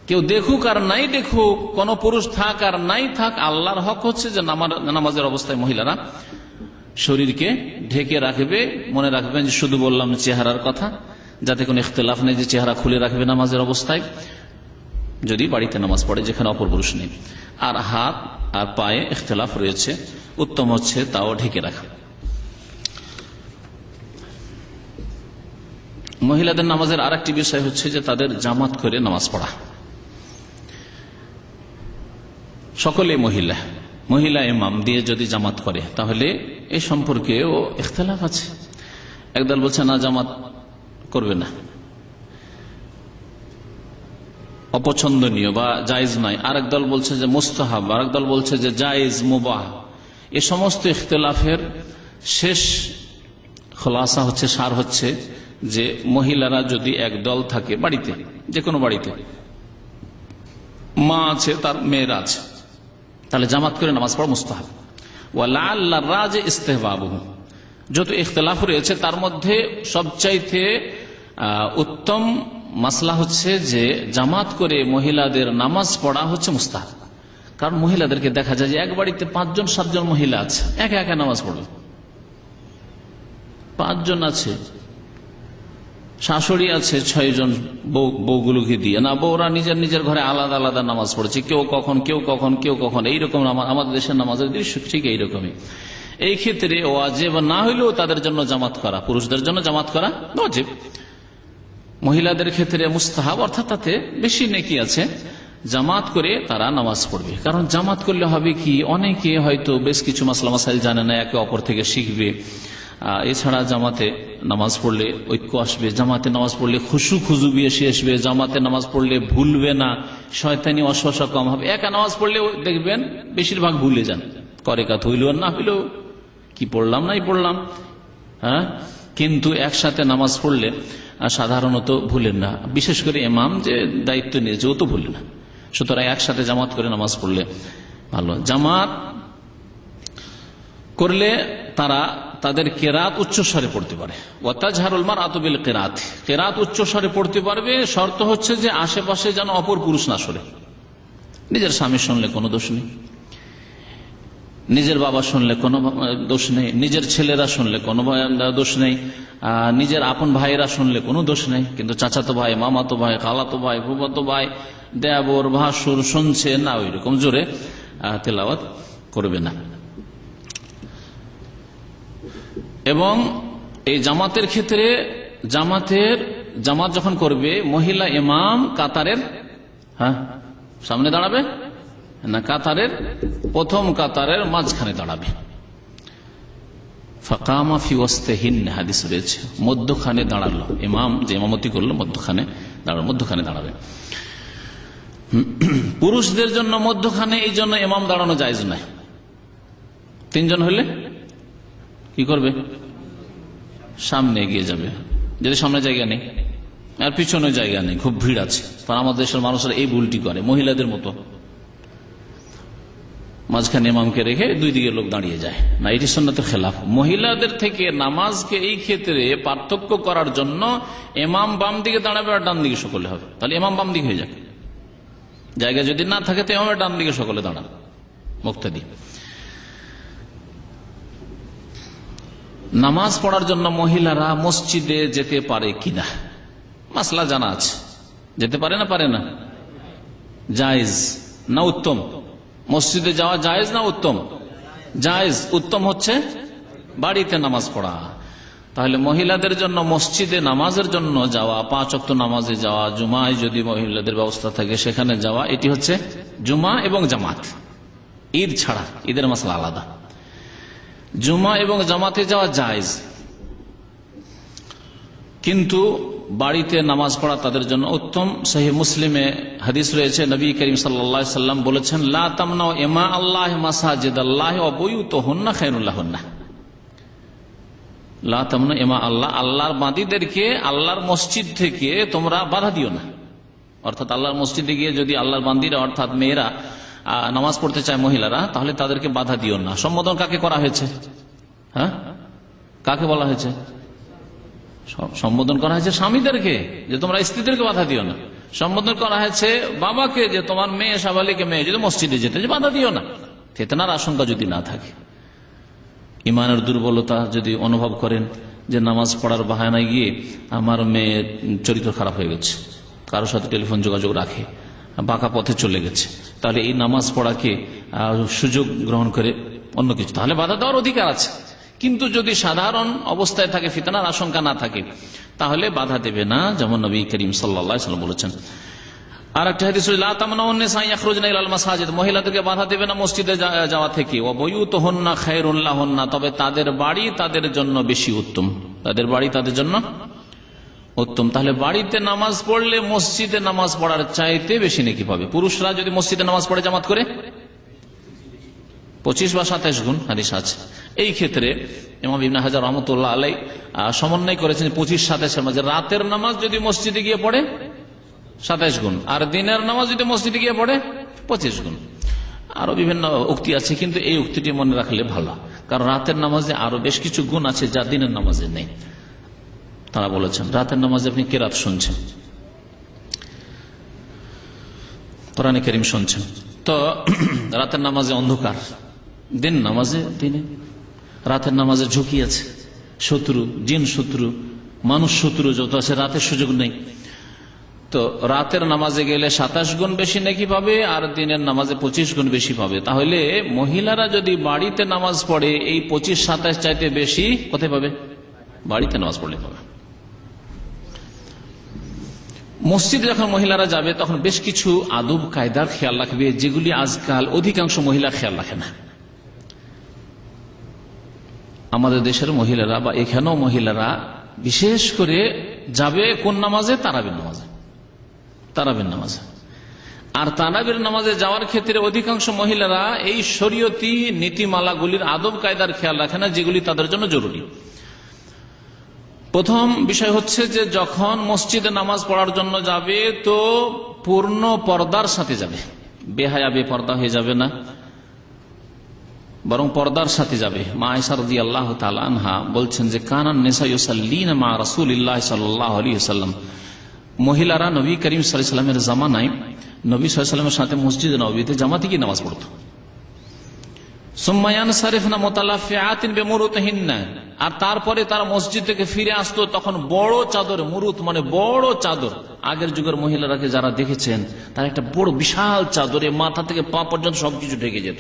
কেউ দেখুক আর নাই দেখুক, কোন পুরুষ থাক আর নাই থাক, আল্লাহর হক হচ্ছে যে নামাজের অবস্থায় মহিলারা শরীরকে ঢেকে রাখবে। মনে রাখবেন যে শুধু বললাম চেহারার কথা, যাতে কোনো ইখতিলাফ নেই যে চেহারা খুলে রাখবে নামাজের অবস্থায়, যদি বাড়িতে নামাজ পড়ে যেখানে অপর পুরুষ নেই। আর হাত আর পায়ে ইখতিলাফ রয়েছে, উত্তম হচ্ছে তাও ঢেকে রাখা। মহিলাদের নামাজের আরেকটি বিষয় হচ্ছে যে তাদের জামাত করে নামাজ পড়া। সকলে মহিলা ইমাম দিয়ে যদি জামাত করে, তাহলে এই সম্পর্কেও ইখতিলাফ আছে। একদল বলছে না, জামাত করবে না, অপছন্দনীয় বা জায়েজ নয়। আরেক দল বলছে যে মুস্তাহাব, আরেক দল বলছে যে জায়েজ, মুবাহ। এই সমস্ত ইখতিলাফের শেষ খোলাসা হচ্ছে, সার হচ্ছে যে মহিলারা যদি এক দল থাকে বাড়িতে, যে কোনো বাড়িতে, মা আছে, তার মেয়েরা আছে, তাহলে জামাত করে নামাজ পড়া মুস্তাহাব। ওয়া লাআল্লা রাজি ইস্তিহবাবুহু, যত ইখতিলাফ রয়েছে তার মধ্যে সবচাইতে উত্তম মাসলা হচ্ছে যে জামাত করে মহিলাদের নামাজ পড়া হচ্ছে মুস্তাহাব। কারণ মহিলাদেরকে দেখা যায় যে এক বাড়িতে 5-7 মহিলা আছে, একা একা নামাজ পড়বে। 5 আছে, শাশুড়ি আছে 6 বউগুলোকে দিয়ে, না বউরা নিজের নিজের ঘরে আলাদা আলাদা নামাজ পড়েছে, কেউ কখন কেউ কখন কেউ কখন, এইরকম আমাদের দেশের নামাজের দৃশ্য ঠিক এইরকমই। এই ক্ষেত্রে ওয়াজিব না হইলেও তাদের জন্য জামাত করা, পুরুষদের জন্য জামাত করা ওয়াজিব, মহিলাদের ক্ষেত্রে মুস্তাহাব, অর্থাৎ তাতে বেশি নেকি আছে। জামাত করে তারা নামাজ পড়বে। কারণ জামাত করলে হবে কি, অনেকে হয়তো বেশ কিছু মাসলা মাসাইল জানে না, একে অপর থেকে শিখবে। এছাড়া জামাতে নামাজ পড়লে ঐক্য আসবে, জামাতে নামাজ পড়লে খুশু খুজুবি এসে আসবে, জামাতে নামাজ পড়লে ভুলবে না, শয়তানি ওয়াসওয়াসা কম হবে। একা নামাজ পড়লে দেখবেন বেশিরভাগ ভুলে যান, করে কাত হইলেও না হইলেও কি পড়লাম নাই পড়লাম, হ্যাঁ। কিন্তু একসাথে নামাজ পড়লে সাধারণত ভুলেন না, বিশেষ করে ইমাম যে দায়িত্ব নিয়েছে ও তো ভুলে না। সুতরাং একসাথে জামাত করে নামাজ পড়লে ভালো। জামাত করলে তাদের কেরাত উচ্চস্বরে পড়তে পারে। ওয়াতাজহারুল মারআতু বিল কিরাত, কেরাত উচ্চস্বরে পড়তে পারবে। শর্ত হচ্ছে যে আশেপাশে যেন অপর পুরুষ না শোনে। নিজের স্বামী শুনলে কোনো দোষ নেই, নিজের বাবা শুনলে কোনো দোষ নেই, নিজের ছেলেরা শুনলে কোনো দোষ নেই, নিজের আপন ভাইয়েরা শুনলে কোনো দোষ নেই। কিন্তু চাচাতো ভাই, মামাতো ভাই, খালাতো ভাই, ফুফাতো ভাই, দেবর, ভাসুর শুনছে না, ওই রকম জোরে তেলাওয়াত করবে না। এবং এই জামাতের ক্ষেত্রে জামাতের জামাত যখন করবে মহিলা ইমাম কাতারের সামনে দাঁড়াবে না কাতারের প্রথম কাতারের মাঝখানে দাঁড়াবে। ফাকামা ফি ওয়াসতিহিন হাদিস রয়েছে, মধ্যখানে দাঁড়ালো ইমাম, যে ইমামতি করলো মধ্যখানে দাঁড়াবে। পুরুষদের জন্য মধ্যখানে এই জন্য ইমাম দাঁড়ানো জায়েজ নয়। তিনজন হলে কি করবে? সামনে এগিয়ে যাবে, যদি সামনে জায়গা নেই আর পিছনে জায়গা নেই, খুব ভিড় আছে। কারণ আমাদের দেশের মানুষেরা এই ভুলটি করে, মহিলাদের মতো মাঝখানে ইমামকে রেখে দুই দিকে লোক দাঁড়িয়ে যায় না, এটি সুন্নাতের খেলাফ। মহিলাদের থেকে নামাজকে এই ক্ষেত্রে পার্থক্য করার জন্য ইমাম বাম দিকে দাঁড়াবে আর ডান দিকে সকলে হবে, তাহলে ইমাম বাম দিকে হয়ে যাবে। জায়গা যদি না থাকে তো ইমামের ডান দিকে সকলে দাঁড়ান মুক্তাদি। নামাজ পড়ার জন্য মহিলারা মসজিদে যেতে পারে কিনা মাসলা জানা আছে। যেতে পারে না জায়েজ না উত্তম? মসজিদে যাওয়া জায়েজ না উত্তম? জায়েজ। উত্তম হচ্ছে বাড়িতে নামাজ পড়া। তাহলে মহিলাদের জন্য মসজিদে নামাজের জন্য যাওয়া, 5 ওয়াক্ত নামাজে যাওয়া, জুমায় যদি মহিলাদের ব্যবস্থা থাকে সেখানে যাওয়া, এটি হচ্ছে জুমা এবং জামাত। ঈদ ছাড়া, ঈদের মাসলা আলাদা। জুমা এবং জামাতে যাওয়া জায়েজ, কিন্তু বাড়িতে নামাজ পড়া তাদের জন্য উত্তম। সহিহ মুসলিমে হাদিস রয়েছে, নবী করিম সাল্লাল্লাহু আলাইহি ওয়াসাল্লাম বলেছেন, লা তামনাউ ইমা আল্লাহ মাসাজিদাল্লাহি ওয়া বুয়ুতুহুন্না খায়রুল লাহুন্না। লা তামনাউ ইমা আল্লাহ, আল্লাহর বান্দীদেরকে আল্লাহর মসজিদ থেকে তোমরা বাধা দিও না। অর্থাৎ আল্লাহর মসজিদে গিয়ে যদি আল্লাহর বান্দীরা অর্থাৎ মেয়েরা নামাজ পড়তে চায় মহিলারা, তাহলে তাদেরকে বাধা দিও না। সম্বোধন কাকে করা হয়েছে? কাকে বলা হয়েছে? সম্বোধন করা হয়েছে স্বামীদেরকে, যে তোমরা স্ত্রীদেরকে বাধা দিও না। সম্বোধন করা হয়েছে বাবাকে, যে তোমার মেয়ে সাবালিকে মেয়ে যদি মসজিদে যেতে যে বাধা দিও না। ফিতনার আশঙ্কা যদি না থাকে, ইমানের দুর্বলতা যদি অনুভব করেন যে নামাজ পড়ার বাহানায় গিয়ে আমার মেয়ের চরিত্র খারাপ হয়ে গেছে, কারোর সাথে টেলিফোন যোগাযোগ রাখে, বাঁকা পথে চলে গেছে, তাহলে এই নামাজ পড়াকে সুযোগ গ্রহণ করে অন্য কিছু, তাহলে বাধা দেওয়ার অধিকার আছে। কিন্তু যদি সাধারণ অবস্থায় থাকে, ফিতনার আশঙ্কা না থাকে, তাহলে বাধা দেবে না, যেমন নবী করিম সাল্লাল্লাহু আলাইহি ওয়াসাল্লাম বলেছেন। আর একটা হাদিস, লা তামনাউন নিসা ইয়াখরুজনা ইলাল মাসাজিদ, মহিলাদেরকে বাধা দেবে না মসজিদে যাওয়া থেকে। ওয়া বুয়ুতুহুন্না খায়রুল লাহুন্না, তবে তাদের বাড়ি তাদের জন্য বেশি উত্তম। তাদের বাড়ি তাদের জন্য উত্তম। তাহলে বাড়িতে নামাজ পড়লে মসজিদে নামাজ পড়ার চাইতে বেশি নেকি পাবে। পুরুষরা যদি মসজিদে নামাজ পড়ে জামাত করে 25 বা 27 গুণ হাদিস আছে। এই ক্ষেত্রে ইমাম ইবনে হাজার রাহমাতুল্লাহ আলাইহি সমন্বয় করেছেন 25-27 এর মাঝে। রাতের নামাজ যদি মসজিদে গিয়ে পড়ে 27 গুণ, আর দিনের নামাজ যদি মসজিদে গিয়ে পড়ে 25 গুণ। আরো বিভিন্ন উক্তি আছে, কিন্তু এই উক্তিটি মনে রাখলে ভালো, কারণ রাতের নামাজে আরো বেশ কিছু গুণ আছে যা দিনের নামাজে নেই। তারা বলেছেন রাতের নামাজে আপনি কেরাত শুনছেন, কোরআনে কারীম শুনছেন, তো রাতের নামাজে অন্ধকার, দিন নামাজে দিনে। রাতের নামাজে ঝুঁকি আছে, শত্রু, জিন শত্রু, মানুষ শত্রু যত আছে, রাতের সুযোগ নেই। তো রাতের নামাজে গেলে 27 গুণ বেশি নেকি পাবে, আর দিনের নামাজে 25 গুণ বেশি পাবে। তাহলে মহিলারা যদি বাড়িতে নামাজ পড়ে এই 25-27 চাইতে বেশি কোথায় পাবে? বাড়িতে নামাজ পড়লে পাবে। মসজিদে যখন মহিলারা যাবে তখন বেশ কিছু আদব কায়দার খেয়াল রাখবে, যেগুলি আজকাল অধিকাংশ মহিলা খেয়াল রাখে না। আমাদের দেশের মহিলারা বা এখানেও মহিলারা বিশেষ করে যাবে কোন নামাজে? তারাবির নামাজে। তারাবির নামাজে। আর তারাবির নামাজে যাওয়ার ক্ষেত্রে অধিকাংশ মহিলারা এই শরীয়তি নীতিমালাগুলির আদব কায়দার খেয়াল রাখে না, যেগুলি তাদের জন্য জরুরি। প্রথম বিষয় হচ্ছে যে যখন মসজিদে নামাজ পড়ার জন্য যাবে তো পূর্ণ পর্দার সাথে যাবে, বেহায়া বেপর্দা হয়ে যাবে না, বরং পর্দার সাথে যাবে। মা আয়েশা রাদিয়াল্লাহু তাআলা আনহা বলছেন যে কানান নিসা ইউসাল্লিনা মা রাসূলিল্লাহ সাল্লাল্লাহু আলাইহি ওয়াসাল্লাম, মহিলারা নবী করিম সাল্লাল্লাহু আলাইহি ওয়াসাল্লামের জামানায় নবী সাল্লাল্লাহু আলাইহি ওয়াসাল্লামের সাথে মসজিদে নববীতে জামাতে গিয়ে নামাজ পড়তো। সুম্মা ইয়ানসারিফনা মুতালাফিআতিন বিমুরুতিহিন্না, আর তারপরে তারা মসজিদ থেকে ফিরে আসতো তখন বড় চাদর, মুরুত মানে বড় চাদর। আগের যুগের মহিলারাকে যারা দেখেছেন তারা একটা বড় বিশাল চাদরে মাথা থেকে পা পর্যন্ত সবকিছু ঢেকে যেত,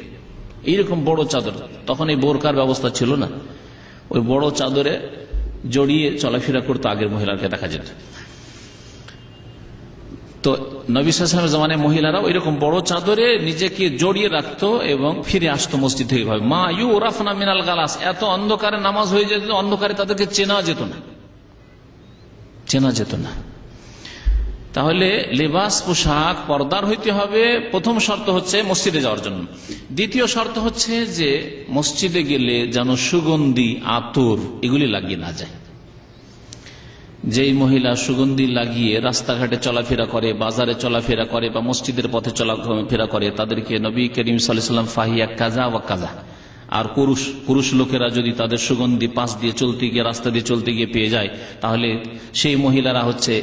এইরকম বড় চাদর। তখন এই বোরকার ব্যবস্থা ছিল না, ওই বড় চাদরে জড়িয়ে চলাফেরা করতো আগের মহিলাকে দেখা যেত। তো নবী সাল্লাল্লাহু আলাইহি ওয়াসাল্লামের জামানায় মহিলারা ওইরকম বড় চাদরে নিজেকে জড়িয়ে রাখতো এবং ফিরে আসতো মসজিদ থেকে। মা ইউরাফনা মিনাল গালাস, এত অন্ধকারে নামাজ হয়ে যেত, অন্ধকারে তাদেরকে চেনা যেত না। তাহলে লেবাস পোশাক পর্দার হইতে হবে। প্রথম শর্ত হচ্ছে মসজিদে যাওয়ার জন্য। দ্বিতীয় শর্ত হচ্ছে যে মসজিদে গেলে যেন সুগন্ধি, আতর এগুলি লাগিয়ে না যায়। যেই মহিলা সুগন্ধি লাগিয়ে রাস্তাঘাটে চলাফেরা করে, বাজারে চলাফেরা করে বা মসজিদের পথে চলাফেরা করে, তাদেরকে নবী করিম সাল্লাল্লাহু আলাইহি ওয়াসাল্লাম ফাহিয়া কাজা ওয়া কাজা। আর পুরুষ লোকেরা যদি তাদের সুগন্ধি পাশ দিয়ে চলতে গিয়ে, রাস্তা দিয়ে চলতে গিয়ে পেয়ে যায়, তাহলে সেই মহিলারা হচ্ছে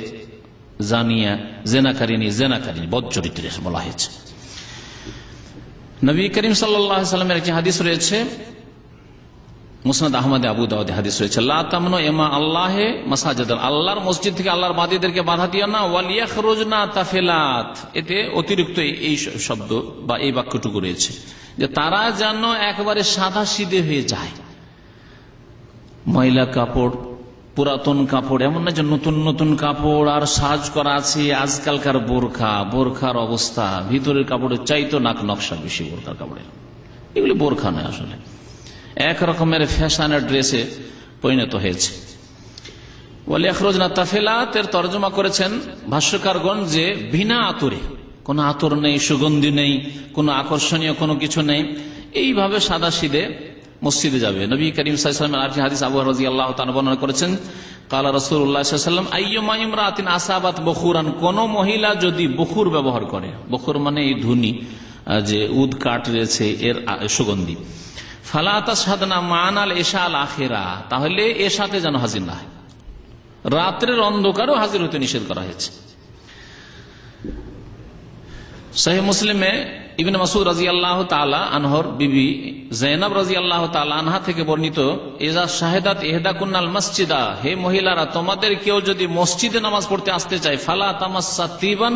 জানিয়া, জেনাকারিনী বদচরিত্রের বলা হয়েছে। নবী করিম সাল্লাল্লাহু আলাইহি ওয়াসাল্লামের একটি হাদিস রয়েছে, মুসনাদ আহমদে, আবু দাউদে হাদিস রয়েছে, লা তামনু ইমা আল্লাহে মাসাজিদাল, আল্লাহর মসজিদ থেকে আল্লাহর বাদীদেরকে বাধা দিও না, ওয়ালিয়াখরুজনা তাফিলাত। এতে অতিরিক্ত এই শব্দ বা এই বাক্যটুকু রয়েছে যে তারা যেন একবারে সাদা সিধে হয়ে যায়। ময়লা কাপড়, পুরাতন কাপড়, এমন না যে নতুন নতুন কাপড় আর সাজ করা আছে। আজকালকার বোরখার অবস্থা, ভিতরের কাপড়ের চাইতো নাক নকশা বেশি বোরখার কাপড়ের। এগুলি বোরখা নয়, আসলে এক রকমের ফ্যাশনের ড্রেসে পরিণত হয়েছে। বলে আখরোজনা তাফিলাত এর তর্জমা করেছেন ভাষ্যকারগণ যে বিনা আতরে, কোনো আতর নেই, সুগন্ধি নেই, কোনো আকর্ষণীয় কোনো কিছু নেই, এইভাবে সাদা সিধে মসজিদে যাবে। নবী করিম সাল্লাল্লাহু আলাইহি ওয়াসাল্লাম আরেকটি হাদিস আবু হুরায়রা রাদিয়াল্লাহু তাআলা বর্ণনা করেছেন, ক্বালা রাসূলুল্লাহ সাল্লাল্লাহু আলাইহি ওয়াসাল্লাম আইয়ুমা ইমরাতিন আসাবাত বখুরান, কোন মহিলা যদি বখুর ব্যবহার করে, বখুর মানে এই ধুনি যে উদ কাঠ রয়েছে এর সুগন্ধি, ফালা তাশহাদনা মা'আনাল ইশা আল আখিরা, তাহলে এর সাথে যেন হাজির না হয়। রাতের অন্ধকারও হাজির হতে নিষেধ করা হয়েছে। সহিহ মুসলিমে ইবনে মাসউদ রাদিয়াল্লাহু তাআলা আনহর বিবি যায়েনব রাদিয়াল্লাহু তাআলা আনহা থেকে বর্ণিত, ইজা শাহাদাত ইহদাকুন্নাল মসজিদা, হে মহিলারা তোমাদের কেউ যদি মসজিদে নামাজ পড়তে আসতে চায়, ফালা তামাসসা তিবান,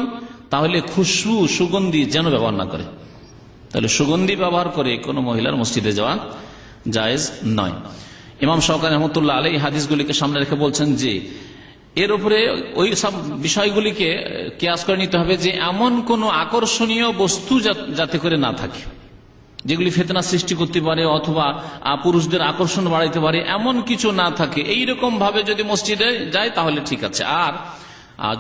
তাহলে খুশবু, সুগন্ধি যেন ব্যবহার না করে। তাহলে সুগন্ধি ব্যবহার করে কোন মহিলার মসজিদে যাওয়া জায়েজ নয়। ইমাম শাওকানি রাহমাতুল্লাহ আলাইহি হাদিসগুলিকে সামনে রেখে বলছেন যে এর উপরে ওই সব বিষয়গুলিকে কিয়াস করে নিতে হবে যে এমন কোন আকর্ষণীয় বস্তু যাতে করে না থাকে, যেগুলি ফিতনা সৃষ্টি করতে পারে অথবা পুরুষদের আকর্ষণ বাড়াইতে পারে, এমন কিছু না থাকে। এইরকম ভাবে যদি মসজিদে যায় তাহলে ঠিক আছে। আর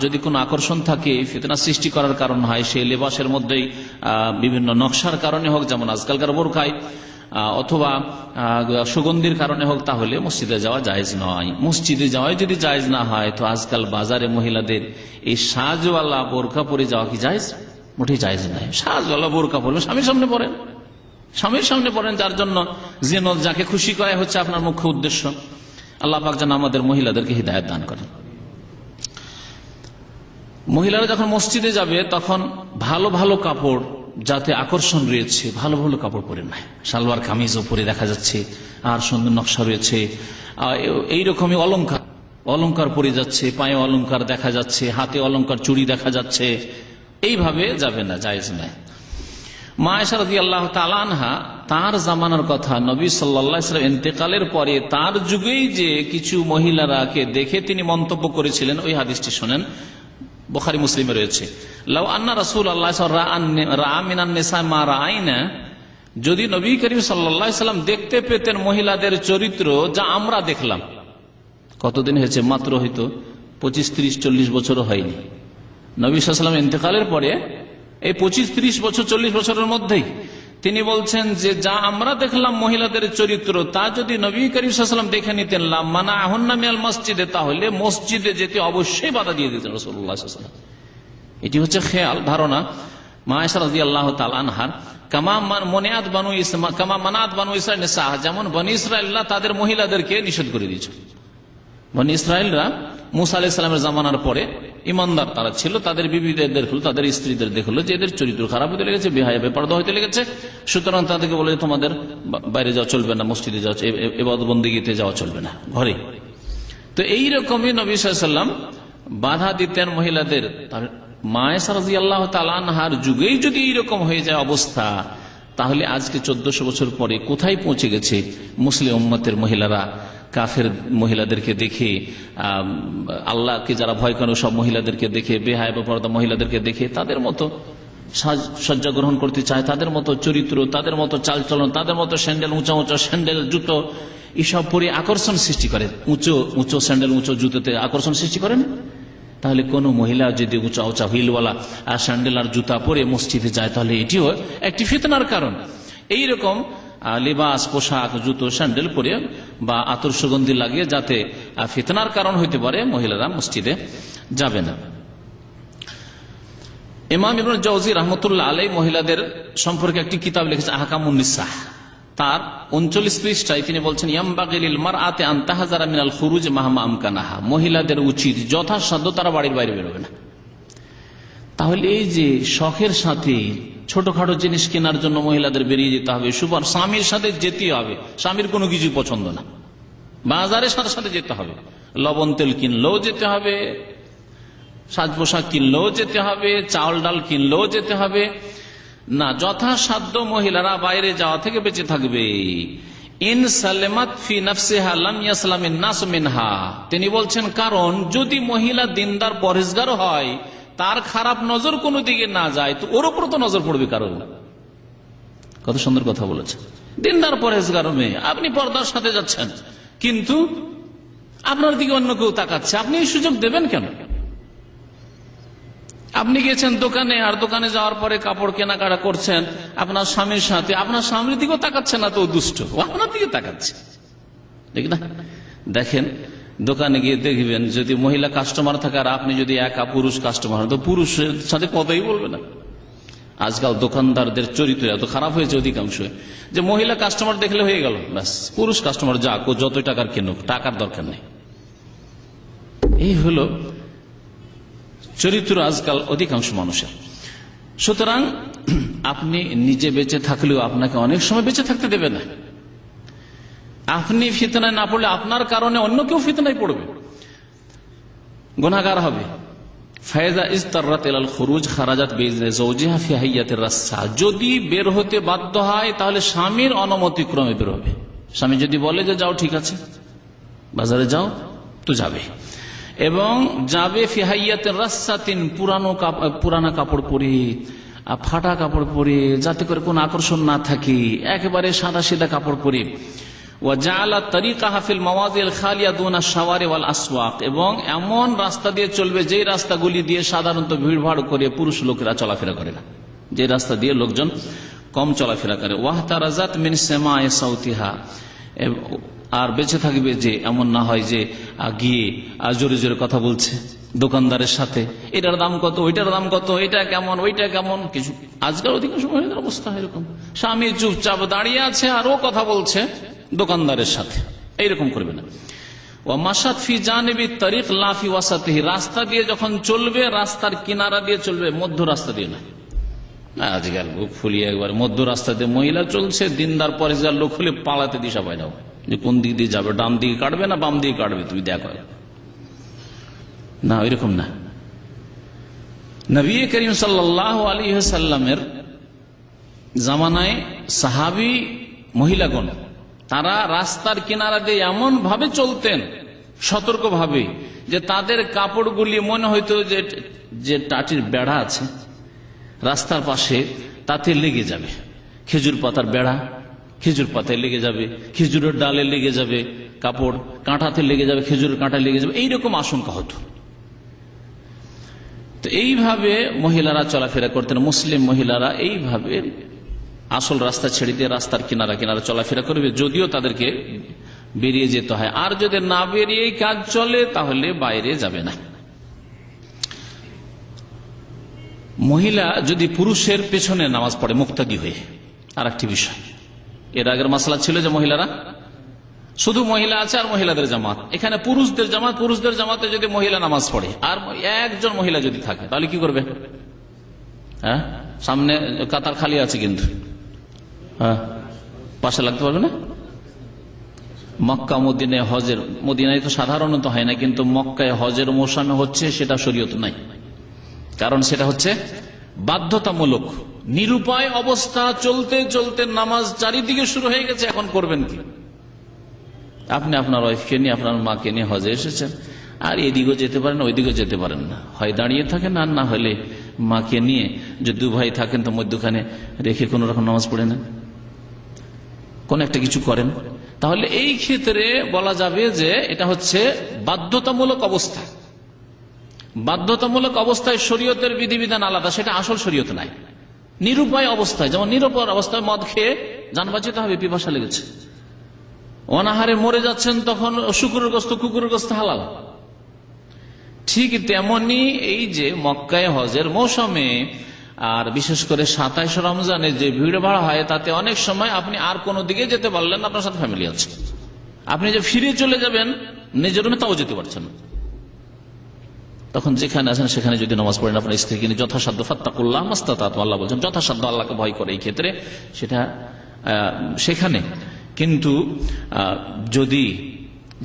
যদি কোনো আকর্ষণ থাকে, ফিতনা সৃষ্টি করার কারণ হয়, সেই লেবাসের মধ্যেই বিভিন্ন নকশার কারণে হোক, যেমন আজকালকার বোরখায়, অথবা সুগন্ধির কারণে হোক, তাহলে মসজিদে যাওয়া জায়েজ নয়। মসজিদে যাওয়াই যদি জায়েজ না হয়, তো আজকাল বাজারে মহিলাদের এই সাজওয়ালা বোরখা পরে যাওয়া কি জায়েজ? মোটেই জায়েজ নয়। সাজওয়ালা বোরখা পরলে স্বামীর সামনে পড়েন, যার জন্য জিনত, যাকে খুশি করাই হচ্ছে আপনার মুখ্য উদ্দেশ্য। আল্লাহ পাক যেন আমাদের মহিলাদেরকে হিদায়াত দান করেন। মহিলারা যখন মসজিদে যাবে তখন ভালো ভালো কাপড়, যাতে আকর্ষণ রয়েছে, ভালো ভালো কাপড় পরে নেয়। সালোয়ার কামিজও পরে দেখা যাচ্ছে, আর সুন্দর নকশা রয়েছে, এইরকমই অলংকার পরে যাচ্ছে, পায়ে অলংকার দেখা যাচ্ছে, হাতে অলংকার, চুড়ি দেখা যাচ্ছে, এইভাবে যাবে না, জায়েজ নয়। মা আয়েশা রাদিয়াল্লাহু তাআলা আনহা, তার জামানার কথা, নবী সাল্লাল্লাহু আলাইহি ওয়াসাল্লাম ইন্তেকালের পরে তার যুগেই যে কিছু মহিলারাকে দেখে তিনি মন্তব্য করেছিলেন, ওই হাদিসটি শোনেন, বুখারী মুসলিমে রয়েছে। লাউ আন্না রাসূলুল্লাহ রাআ মিনান নিসা মা রাআইনা, যদি নবী করিম সাল্লাল্লাহু আলাইহি ওয়াসাল্লাম দেখতে পেতেন মহিলাদের চরিত্র যা আমরা দেখলাম। কতদিন হয়েছে? মাত্র হয়তো 25, 30, 40 বছরও হয়নি। নবী সাল্লাল্লাহু আলাইহি ওয়াসাল্লাম ইন্তেকালের পরে এই 25, 30 বছর, 40 বছরের মধ্যেই তিনি বলছেন যে যা আমরা দেখলাম মহিলাদের চরিত্র, তা যদি নবী করিম সাল্লাল্লাহু আলাইহি ওয়াসাল্লাম দেখে নিতেন, লামানাহুন্না মিনাল মসজিদে, তাহলে মসজিদে যেতে অবশ্যই বাধা দিয়ে দিতেন রাসূলুল্লাহ সাল্লাল্লাহু আলাইহি ওয়াসাল্লাম। এটি হচ্ছে খেয়াল ধারণা মা আয়েশা রাদিয়াল্লাহু তাআলা আনহার। কামা মানাত বানু ইসরাঈল নিসা, যেমন বনি ইসরাঈলরা তাদের মহিলাদেরকে নিষেধ করে দিয়েছে। বনি ইসরাঈলরা মুসা আলাইহিস সালামের জামানার পরে ইমানদার তারা ছিল, তাদের বিবিদের দেখলো, তাদের স্ত্রীদের দেখলো যে এদের চরিত্র খারাপ হতে লেগেছে, বেহায়া বেপরদা হতে লেগেছে, সুতরাং তাদেরকে বলে তোমাদের বাইরে যাওয়া চলবে না, মসজিদে যাওয়া, ইবাদত বন্দেগীতে যাওয়া চলবে না, ঘরে। তো এইরকমই নবী সাল্লাল্লাহু আলাইহি ওয়াসাল্লাম বাধা দিতেন মহিলাদের। মা আয়েশা রাদিয়াল্লাহু তাআলা আনহার যুগেই যদি এইরকম হয়ে যায় অবস্থা, তাহলে আজকে 1400 বছর পরে কোথায় পৌঁছে গেছে মুসলিম উম্মতের মহিলারা? কাফের মহিলাদেরকে দেখে, আল্লাহকে যারা ভয় করে সব মহিলাদেরকে দেখে, বেহায়া বেপরদা মহিলাদেরকে দেখে তাদের মতো সজ্জা গ্রহণ করতে চায়, তাদের মতো চরিত্র, তাদের মতো চালচলন, তাদের মতো স্যান্ডেল, উঁচা উঁচা স্যান্ডেল, জুতো এসব পরে আকর্ষণ সৃষ্টি করে। উঁচু স্যান্ডেল, উঁচু জুতোতে আকর্ষণ সৃষ্টি করেন। তাহলে কোন মহিলা যদি উঁচা উঁচা হিলওয়ালা আর স্যান্ডেল আর জুতা পরে মসজিদে যায়, তাহলে এটিও একটি ফিতনার কারণ। এইরকম লিবাস, পোশাক, জুতো, স্যান্ডেল পরে বা আতর সুগন্ধি লাগিয়ে যাতে ফিতনার কারণ হইতে পারে, মহিলারা মসজিদে যাবে না। ইমাম ইবনে জাওজি রাহমাতুল্লাহ আলাইহি মহিলাদের সম্পর্কে একটি কিতাব লিখেছেন, আহকামুন নিসা। তার 39 পৃষ্ঠায় তিনি বলছেন, ইয়ামবাগি লিল মারআতি আন তাহজারা মিনাল খুরুজ মাহমা আমকানাহা, মহিলাদের উচিত যথাসাধ্য তারা বাড়ির বাইরে বেরোবে না। তাহলে এই যে শখের সাথে ছোটখাটো জিনিস কেনার জন্য মহিলাদের বেরিয়ে যেতে হবে, সুপার স্বামীর সাথে যেতে হবে, স্বামীর কোনো কিছু পছন্দ না, বাজারের সাথে সাথে যেতে হবে, লবণ তেল কিনলেও যেতে হবে, সাজ পোশাক কিনলেও যেতে হবে, চাউল ডাল কিনলেও যেতে হবে না, যথাসাধ্য মহিলারা বাইরে যাওয়া থেকে বেঁচে থাকবে। ইন সালেমাত ফি নাফসিহা লাম ইয়াসলামিন নাস মিনহা, তিনি বলছেন কারণ যদি মহিলা দিনদার পরহেজগার হয়, তার খারাপ নজর কোনো দিকে না যায়, তো ওর উপর তো নজর পড়বে কারণ। কত সুন্দর কথা বলেছে। দিনদার পরহেজগার মেয়ে, আপনি পর্দার সাথে যাচ্ছেন, কিন্তু আপনার দিকে অন্য কেউ তাকাচ্ছে, আপনি এই সুযোগ দেবেন কেন? আপনি গেছেন দোকানে, আর দোকানে যাওয়ার পরে কাপড় কেনাকাটা করছেন আপনার স্বামীর সাথে, আপনার স্বামীর দিকেও তাকাচ্ছে না, তো দুষ্ট, ও আপনার দিকে তাকাচ্ছে, ঠিক না? দেখেন দোকানে গিয়ে দেখবেন যদি মহিলা কাস্টমার থাকে আর আপনি যদি একা পুরুষ কাস্টমার হন, তো পুরুষের সাথে কথাই বলবে না। আজকাল দোকানদারদের চরিত্র এত খারাপ হয়েছে অধিকাংশ, যে মহিলা কাস্টমার দেখলে হয়ে গেল, ব্যাস পুরুষ কাস্টমার যাক, ও যতই টাকার কিনুক, টাকার দরকার নেই। এই হলো চরিত্র আজকাল অধিকাংশ মানুষের। সুতরাং আপনি নিজে বেঁচে থাকলেও আপনাকে অনেক সময় বেঁচে থাকতে দেবে না। আপনি ফিতনায় না পড়লে আপনার কারণে অন্য কেউ ফিতনায় পড়বে, গুনাহগার হবে। ফায়জা ইজতাররাত ইলাল খুরুজ খারাজাত বিইজনি যাওজিহা ফি হাইয়াতির রাসসা, যদি বের হতে বাধ্য হয় তাহলে স্বামীর অনুমতিক্রমে বের হবে। স্বামী যদি বলে যে যাও, ঠিক আছে বাজারে যাও, তো যাবে, এবং যাবে ফি হাইয়াতির রাসসাতিন, পুরানা কাপড় পরে, ফাটা কাপড় পরে, যাতে করে কোন আকর্ষণ না থাকে, একেবারে সাদা সিধা কাপড় পরে। এবং এমন রাস্তা দিয়ে চলবে যে রাস্তাগুলি দিয়ে সাধারণত ভিড়ভাড় করে পুরুষ লোকেরা চলাফেরা করে না, যে রাস্তা দিয়ে লোকজন কম চলাফেরা করে। ওয়াহতারাজাত মিন সামা'i সাউতিহা, আর বেঁচে থাকবে যে এমন না হয় যে গিয়ে জোরে জোরে কথা বলছে দোকানদারের সাথে, এটার দাম কত, ওইটার দাম কত, এটা কেমন, ওইটা কেমন। কিছু আজকাল অধিকাংশ মহিলাদের অবস্থা এরকম, স্বামী চুপচাপ দাঁড়িয়ে আছে আর ও কথা বলছে দোকানদারের সাথে, এইরকম করবে না। ও মাসাত ফি জানিবি তারিক লা ফি ওয়াসাতিহি, রাস্তা দিয়ে যখন চলবে রাস্তার কিনারা দিয়ে চলবে, মধ্য রাস্তা দিয়ে না। আজকাল বুক ফুলিয়ে একবার মধ্য রাস্তা দিয়ে মহিলা চলছে, দিনদার পরেজগার লোক হলে পালাতে দিশা পায় না, যে কোন দিক দিয়ে যাবে, ডান দিকে কাটবে না বাম দিকে কাটবে, তুমি দেখো না, ওইরকম না। নবী করিম সাল্লাল্লাহু আলাইহি ওয়াসাল্লামের জামানায় সাহাবী মহিলাগণ তারা রাস্তার কিনারা দিয়ে এমন ভাবে চলতেন সতর্ক ভাবে, যে তাদের কাপড়গুলি মনে হইতো যে টাটির বেড়া আছে রাস্তার পাশে, তাতে লেগে যাবে, খেজুর পাতার বেড়া, খেজুর পাতায় লেগে যাবে, খেজুরের ডালে লেগে যাবে, কাপড় কাঁটাতে লেগে যাবে, খেজুরের কাঁটা লেগে যাবে, এইরকম আশঙ্কা হতো। তো এইভাবে মহিলারা চলাফেরা করতেন, মুসলিম মহিলারা এইভাবে আসল রাস্তা ছেড়ে দিয়ে রাস্তার কিনারা কিনারা চলাফেরা করবে, যদিও তাদেরকে বেরিয়ে যেতে হয়। আর যদি না বেরিয়ে কাজ চলে তাহলে বাইরে যাবে না। মহিলা যদি পুরুষের পেছনে নামাজ পড়ে মুক্তাদি হয়ে, আর একটি বিষয়, এর আগের মাসলা ছিল যে মহিলারা শুধু মহিলা আছে আর মহিলাদের জামাত, এখানে পুরুষদের জামাত, পুরুষদের জামাতে যদি মহিলা নামাজ পড়ে আর একজন মহিলা যদি থাকে তাহলে কি করবে? হ্যাঁ, সামনে কাতার খালি আছে কিন্তু হ্যাঁ পাশে লাগতে পারবে না। মক্কা মদিনায় হজের, মদিনায় তো সাধারণত হয় না, কিন্তু মক্কায় হজের মৌসুমে হচ্ছে, সেটা শরীয়ত নাই, কারণ সেটা হচ্ছে বাধ্যতামূলক। নিরুপায় অবস্থা, চলতে চলতে নামাজ চারিদিকে শুরু হয়ে গেছে, এখন করবেন কি? আপনি আপনার ওয়াইফকে নিয়ে, আপনার মাকে নিয়ে হজে এসেছেন, আর এদিকেও যেতে পারেন ওইদিকেও যেতে পারেন না, হয় দাঁড়িয়ে থাকেন আর না হলে মাকে নিয়ে যদি দু ভাই থাকেন তো মধ্যখানে রেখে কোন রকম নামাজ পড়ে নেন, কোন একটা কিছু করেন, তাহলে এই ক্ষেত্রে বলা যাবে যে এটা হচ্ছে বাধ্যতামূলক অবস্থা। বাধ্যতামূলক অবস্থায় শরীয়তের বিধিবিধান আলাদা, সেটা আসল শরীয়ত নাই। নিরুপায় অবস্থায়, যেমন নিরুপায় অবস্থায় মদ খেয়ে যান বাঁচাতে হবে, পিপাসা লেগেছে, অনাহারে মরে যাচ্ছেন, তখন শুকুরের গোস্ত কুকুরের গোস্ত হালাল। ঠিক তেমনি এই যে মক্কায় হজের মৌসুমে আর বিশেষ করে 27 রমজানে যে ভিড় ভাড় হয়, তাতে অনেক সময় আপনি আর কোনো দিকে যেতে পারলেন না, আপনার সাথে ফ্যামিলি আছে, আপনি যে ফিরে চলে যাবেন নিজের রুমে তাও যেতে পারছেন না। তখন যেখানে আছেন সেখানে যদি নামাজ পড়েন আপনার স্ত্রীকে নিয়ে যথাসাধ্য, ফাত্তাকুল্লাহ মাস্তাতাতু, আল্লাহ বলছেন যথাসাধ্য আল্লাহকে ভয় করে, এই ক্ষেত্রে সেটা সেখানে। কিন্তু যদি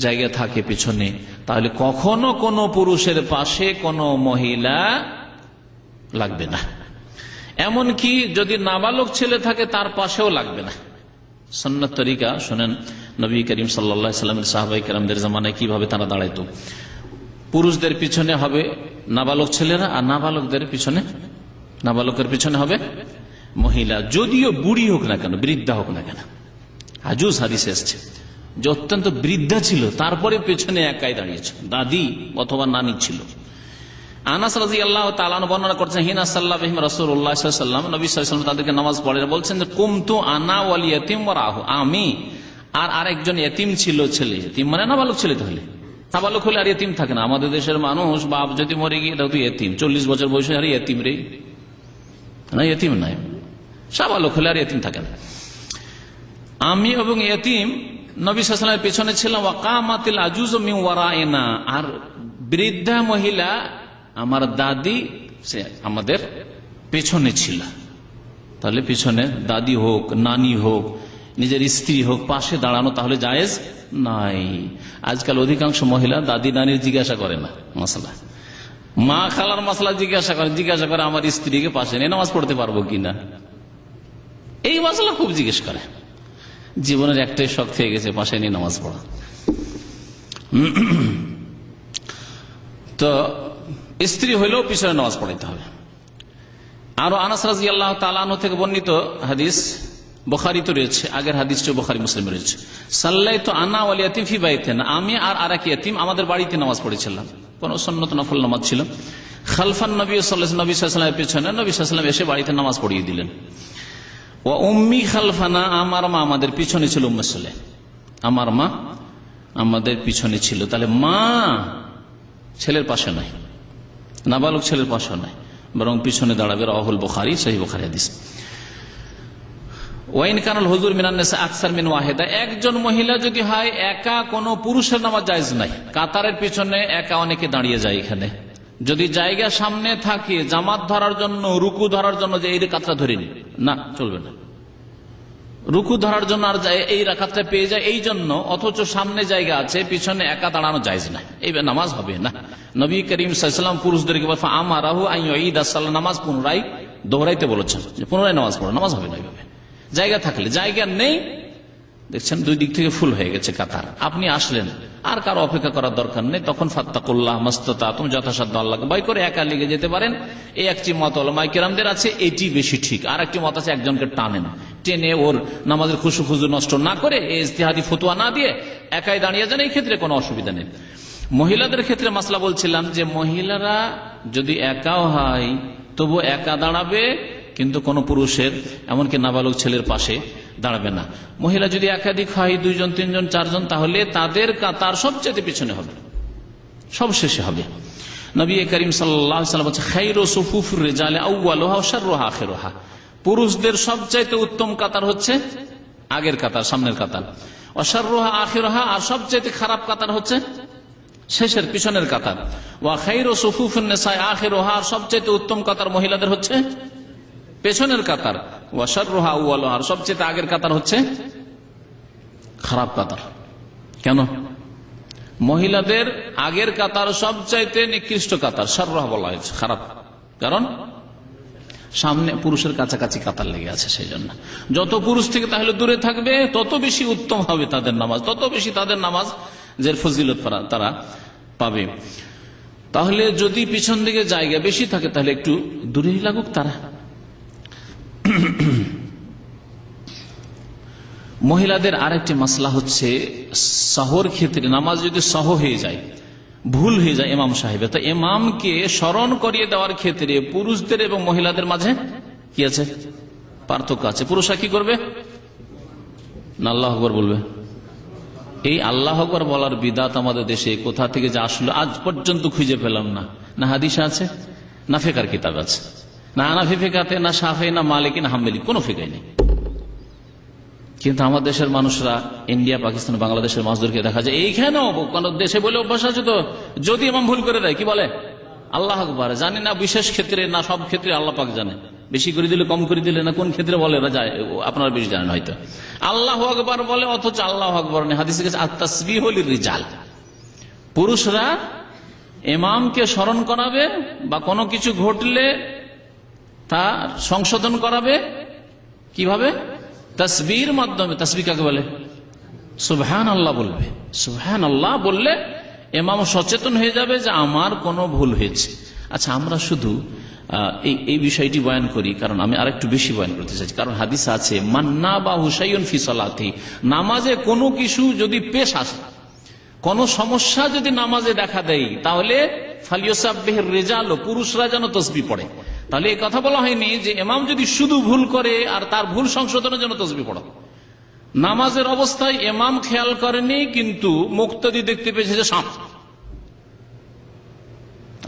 জায়গা থাকে পিছনে, তাহলে কখনো কোনো পুরুষের পাশে কোনো মহিলা লাগবে না, এমনকি যদি নাবালক ছেলে থাকে তার পাশেও লাগবে না। সুন্নাত তরিকা শুনেন, নবী করিম সাল্লাল্লাহু আলাইহি ওয়াসাল্লামের সাহাবায়ে কেরামদের জামানায় কিভাবে তারা দাঁড়াইতো। পুরুষদের পিছনে হবে নাবালক ছেলেরা, আর নাবালকদের পিছনে, নাবালকের পিছনে হবে মহিলা, যদিও বুড়ি হোক না কেন, বৃদ্ধা হোক না কেন। আজুজ হাদিসে এসেছে যে অত্যন্ত বৃদ্ধা ছিল, তারপরে পেছনে একাই দাঁড়িয়েছে, দাদি অথবা নানি ছিল। আনাস রাদিয়াল্লাহু তাআলা বর্ণনা করছেন, হিনা সাল্লাল্লাহু আলাইহি রাসূলুল্লাহ সাল্লাল্লাহু আলাইহি ওয়াসাল্লাম, নবী সাল্লাল্লাহু আলাইহি ওয়াসাল্লাম তাদেরকে নামাজ পড়েন, বলছেন যে কুমতু আনা ওয়াল ইয়াতীম ওয়ারাহু, আমি আর আরেকজন ইয়তীম ছিল, ছেলে ইয়তীম মানে নাবালক ছেলে, তাহলে নাবালক হলে আর ইয়তীম থাকে না। আমাদের দেশের মানুষ বাপ যদি মরে গিয়ে এটা তো ইয়তীম, 40 বছর বয়সে আর ইয়তীম রে, না ইয়তীম নাই, সাবালক হলে আর ইয়তীম থাকে না। আমি এবং ইয়তীম নবী সাল্লাল্লাহু আলাইহি ওয়াসাল্লামের পেছনে ছিলাম, ওয়াকামাতিল আজুজু মিন ওয়ারাইনা, আর বৃদ্ধা মহিলা আমার দাদি সে আমাদের পেছনে ছিল। তাহলে পিছনে দাদি হোক, নানি হোক, নিজের স্ত্রী হোক, পাশে দাঁড়ানো তাহলে জায়েজ নাই। আজকাল অধিকাংশ মহিলা দাদি নানির জিজ্ঞাসা করে না মাসলা, মা খালার মাসলা জিজ্ঞাসা করে আমার স্ত্রীকে পাশে নিয়ে নামাজ পড়তে পারবো কিনা, এই মাসলা খুব জিজ্ঞেস করে। জীবনের একটাই শখ থেকে গেছে পাশে নিয়ে নামাজ পড়া। তো স্ত্রী হইলেও পিছনে নামাজ পড়াইতে হবে। আরো আনাস রাদিয়াল্লাহু তাআলা আনহু থেকে বর্ণিত হাদিস, বুখারীতে রয়েছে, আগের হাদিসটা বুখারী মুসলিমে রয়েছে, সাল্লাইতু আনা ওয়াল ইয়াতীম ফি বাইতিনা, আমি আর আরেক ইয়াতীম আমাদের বাড়িতে নামাজ পড়েছিলাম, কোন সুন্নত নফল নামাজ ছিল। খালফান নবী সাল্লাল্লাহু আলাইহি ওয়াসাল্লামের পেছনে নবী সাল্লাল্লাহু আলাইহি ওয়াসাল্লাম এসে বাড়িতে নামাজ পড়িয়ে দিলেন। ওয়া উম্মি খালফানা, আমার মা আমাদের পিছনে ছিল, উম্মে সুলাইম আমার মা আমাদের পিছনে ছিল। তাহলে মা ছেলের পাশে নয়, নাবালক ছেলের পাশে নয়, বরং পিছনে দাঁড়াবে। রাওয়াহুল বুখারী, সহিহ বুখারী হাদিস। ওয়াইন কানাল হুজুর মিনান নিসা আকসার মিন ওয়াহিদা, একজন মহিলা যদি হয় একা, কোন পুরুষের নামাজ জায়েজ নাই। কাতারের পিছনে একা অনেকে দাঁড়িয়ে যায়, এখানে যদি জায়গা সামনে থাকে জামাত ধরার জন্য, রুকু ধরার জন্য, যে এই কাতরা ধরে নি, না চলবে না, রুকু ধরার জন্য আর এই রাকাতটা পেয়ে যায় এই জন্য, অথচ সামনে জায়গা আছে, পিছনে একা দাঁড়ানো জায়েজ না, এই নামাজ হবে না। নবী করিম সাল্লাল্লাহু আলাইহি ওয়াসাল্লাম পুরুষদেরকে আমারাহু আন ইউঈদা সালাত, নামাজ পুনরায় দোহরাইতে বলেছেন, যে পুনরায় নামাজ পড়ো, নামাজ হবে না এইভাবে। জায়গা থাকলে, জায়গা নেই, দেখছেন দুই দিক থেকে ফুল হয়ে গেছে কাতার, আপনি আসলেন, আর কারো অপেক্ষা করার দরকার নেই, তখন ফাত্তাকুল্লাহ মাস্তাতাতুম, যথাসাধ্য আল্লাহকে ভয় করে একা লেগে যেতে পারেন। এই একটি মত উলামায়ে কেরামদের আছে, এটি বেশি ঠিক। আর একটি মত আছে একজনকে টানেন, টেনে ওর নামাজের খুশু খুজু নষ্ট না করে, ইজতিহাদি ফতোয়া না দিয়ে একাই দাঁড়িয়ে যান, এই ক্ষেত্রে কোনো অসুবিধা নেই। মহিলাদের ক্ষেত্রে মাসলা বলছিলাম যে মহিলারা যদি একাও হয় তবু একা দাঁড়াবে, কিন্তু কোন পুরুষের এমনকি নাবালক ছেলের পাশে দাঁড়াবে না। মহিলা যদি একাধিক হয়, 2 জন 3 জন 4 জন, তাহলে তাদের কাতার সবচেয়ে পিছনে হবে, সব শেষে হবে। নবী করিম সাল্লাল্লাহু আলাইহি ওয়াসাল্লাম বলেছেন, খায়রু সুফুফির রিজালি আউয়ালুহা ওয়া শাররুহা আখিরুহা, পুরুষদের সবচাইতে উত্তম কাতার হচ্ছে আগের কাতার, সামনের কাতার। ওয়া শাররুহা আখিরুহা, আর সবচাইতে খারাপ কাতার হচ্ছে শেষের, পিছনের কাতার। ওয়া খায়রু সুফুফিন নিসা আখিরুহা, আর সবচাইতে উত্তম কাতার মহিলাদের হচ্ছে পেছনের কাতার। ওয়া শাররুহা আউয়ালুহা, আর সবচেয়ে আগের কাতার হচ্ছে খারাপ কাতার। কেন? মহিলাদের আগের কাতার সবচাইতে নিকৃষ্ট কাতার, শাররুহা বলা হয়েছে, খারাপ। কারণ সামনে পুরুষের কাছাকাছি কাতার লেগে আছে। সেই জন্য যত পুরুষ থেকে তাহলে দূরে থাকবে তত বেশি উত্তম হবে তাদের নামাজ, তত বেশি তাদের নামাজ যে ফজিলত তারা পাবে। তাহলে যদি পিছন দিকে জায়গা বেশি থাকে তাহলে একটু দূরেই লাগুক তারা। মহিলাদের আরেকটি মাসলা হচ্ছে সাহর ক্ষেত্রে নামাজ যদি সহ হয়ে যায়, ভুল হয়ে যায় ইমাম সাহেবের, তো ইমামকে স্মরণ করিয়ে দেওয়ার ক্ষেত্রে পুরুষদের এবং মহিলাদের মাঝে কি আছে? পার্থক্য আছে। পুরুষরা কি করবে? না আল্লাহ আকবার বলবে। এই আল্লাহ আকবার বলার বিদাত আমাদের দেশে কোথা থেকে যে আসলো আজ পর্যন্ত খুঁজে পেলাম না। না হাদিসে আছে, না ফিকার কিতাব আছে, না হানাফি ফিকাতে, না শাফি, না মালিকি, না হাম্বলি, কোনো ফিকাই নেই। কিন্তু আমার দেশের মানুষরা ইন্ডিয়া, পাকিস্তান, বাংলাদেশের মানুষদেরকে দেখা যায় এইখানেও কোন দেশে বলে অভ্যাস আছে, তো যদি ইমাম ভুল করে দেয় কি বলে? আল্লাহ আকবার। জানি না বিশেষ ক্ষেত্রে না সব ক্ষেত্রে আল্লাহ পাক জানে, বেশি করে দিলে কম করে দিলে না কোন ক্ষেত্রে বলে না যায়, আপনারা বেশি জানেন হয়তো। আল্লাহ আকবার বলে অথচ আল্লাহ আকবার নেই। হাদিসে গেছে আত-তাসবিহু লির-রিজাল, পুরুষরা ইমামকে স্মরণ করাবে বা কোনো কিছু ঘটলে তা সংশোধন করাবে কিভাবে? তাসবির মাধ্যমে। তাসবিহ কাকে বলে? সুবহানাল্লাহ বলবে। সুবহানাল্লাহ বললে ইমাম সচেতন হয়ে যাবে যে আমার কোনো ভুল হয়েছে। আচ্ছা, আমরা শুধু এই বিষয়টি বয়ান করি কারণ আমি আরেকটু বেশি বয়ান করতে চাইছি, কারণ হাদিস আছে মান্না বা হুসাইয়ুন ফি সালাতি, নামাজে কোনো কিছু যদি পেশ আসে, কোন সমস্যা যদি নামাজে দেখা দেয় তাহলে ফালিয়াসাব্বিহির রিজাল, পুরুষরা যেন তাসবিহ পড়ে। তাহলে এই কথা বলা হয়নি যে ইমাম যদি শুধু ভুল করে আর তার ভুল সংশোধনের জন্য তাসবিহ পড়ে। নামাজের অবস্থায় ইমাম খেয়াল করেনি কিন্তু মুক্তাদি দেখতে পেয়েছে যে সাপ।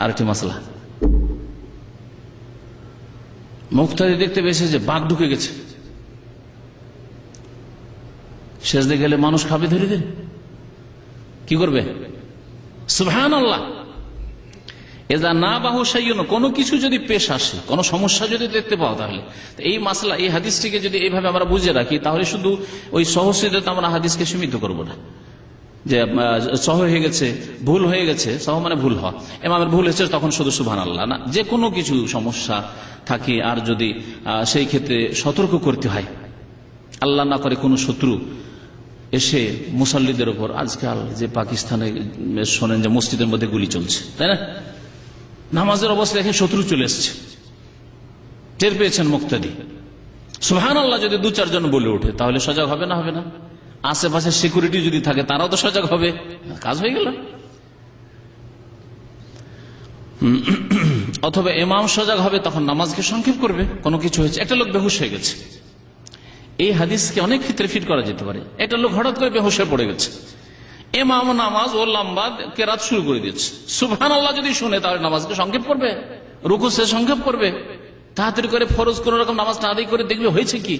আরেকটি মাসলা, মুক্তাদি দেখতে পেয়েছে যে বাঘ ঢুকে গেছে, সেজদে গেলে মানুষ খাবে ধরে ধরে, কি করবে? সুবহানাল্লাহ। এজা না বাহু শাইয়ুন, কোনো কিছু যদি পেশ আসে, কোনো সমস্যা যদি দেখতে পাও, তাহলে এই মাসলা, এই হাদিসটিকে যদি এইভাবে আমরা বুঝে রাখি তাহলে শুধু ওই সহজে আমরা হাদিসকে সীমিত করব না যে সহ হয়ে গেছে, ভুল হয়ে গেছে। সহ মানে ভুল হওয়া, ইমামের ভুল হয়েছে তখন শুধু সুবহানাল্লাহ না, যে কোনো কিছু সমস্যা থাকে আর যদি সেই ক্ষেত্রে সতর্ক করতে হয়, আল্লাহ না করে কোনো শত্রু এসে মুসল্লিদের উপর, আজকাল যে পাকিস্তানে শোনেন যে মসজিদের মধ্যে গুলি চলছে, তাই না? নামাজের অবস্থা দেখে শত্রু চলে এসছে, টের পেয়েছেন মুক্তাদি, সুবহানাল্লাহ যদি দু চারজন বলে ওঠে তাহলে সজাগ হবে না? হবে না? আশেপাশে সিকিউরিটি যদি থাকে তারাও তো সজাগ হবে, কাজ হয়ে গেল। অথবা ইমাম সজাগ হবে, তখন নামাজকে সংক্ষেপ করবে। কোনো কিছু হয়েছে, একটা লোক বেহুশ হয়ে গেছে, এই হাদিসকে অনেক ক্ষেত্রে ফিট করা যেতে পারে। একটা লোক হঠাৎ করে বেহুশ হয়ে পড়ে গেছে, ইমাম নামাজ ও লম্বা কেরাত শুরু করে দিয়েছে, সুবহানাল্লাহ যদি শুনে তাহলে নামাজকে সংক্ষেপ করবে, রুকু সে সংক্ষেপ করবে, তাড়াতাড়ি করে ফরজ কোন রকম নামাজটা আদায় করে দেখবে হয়েছে কি।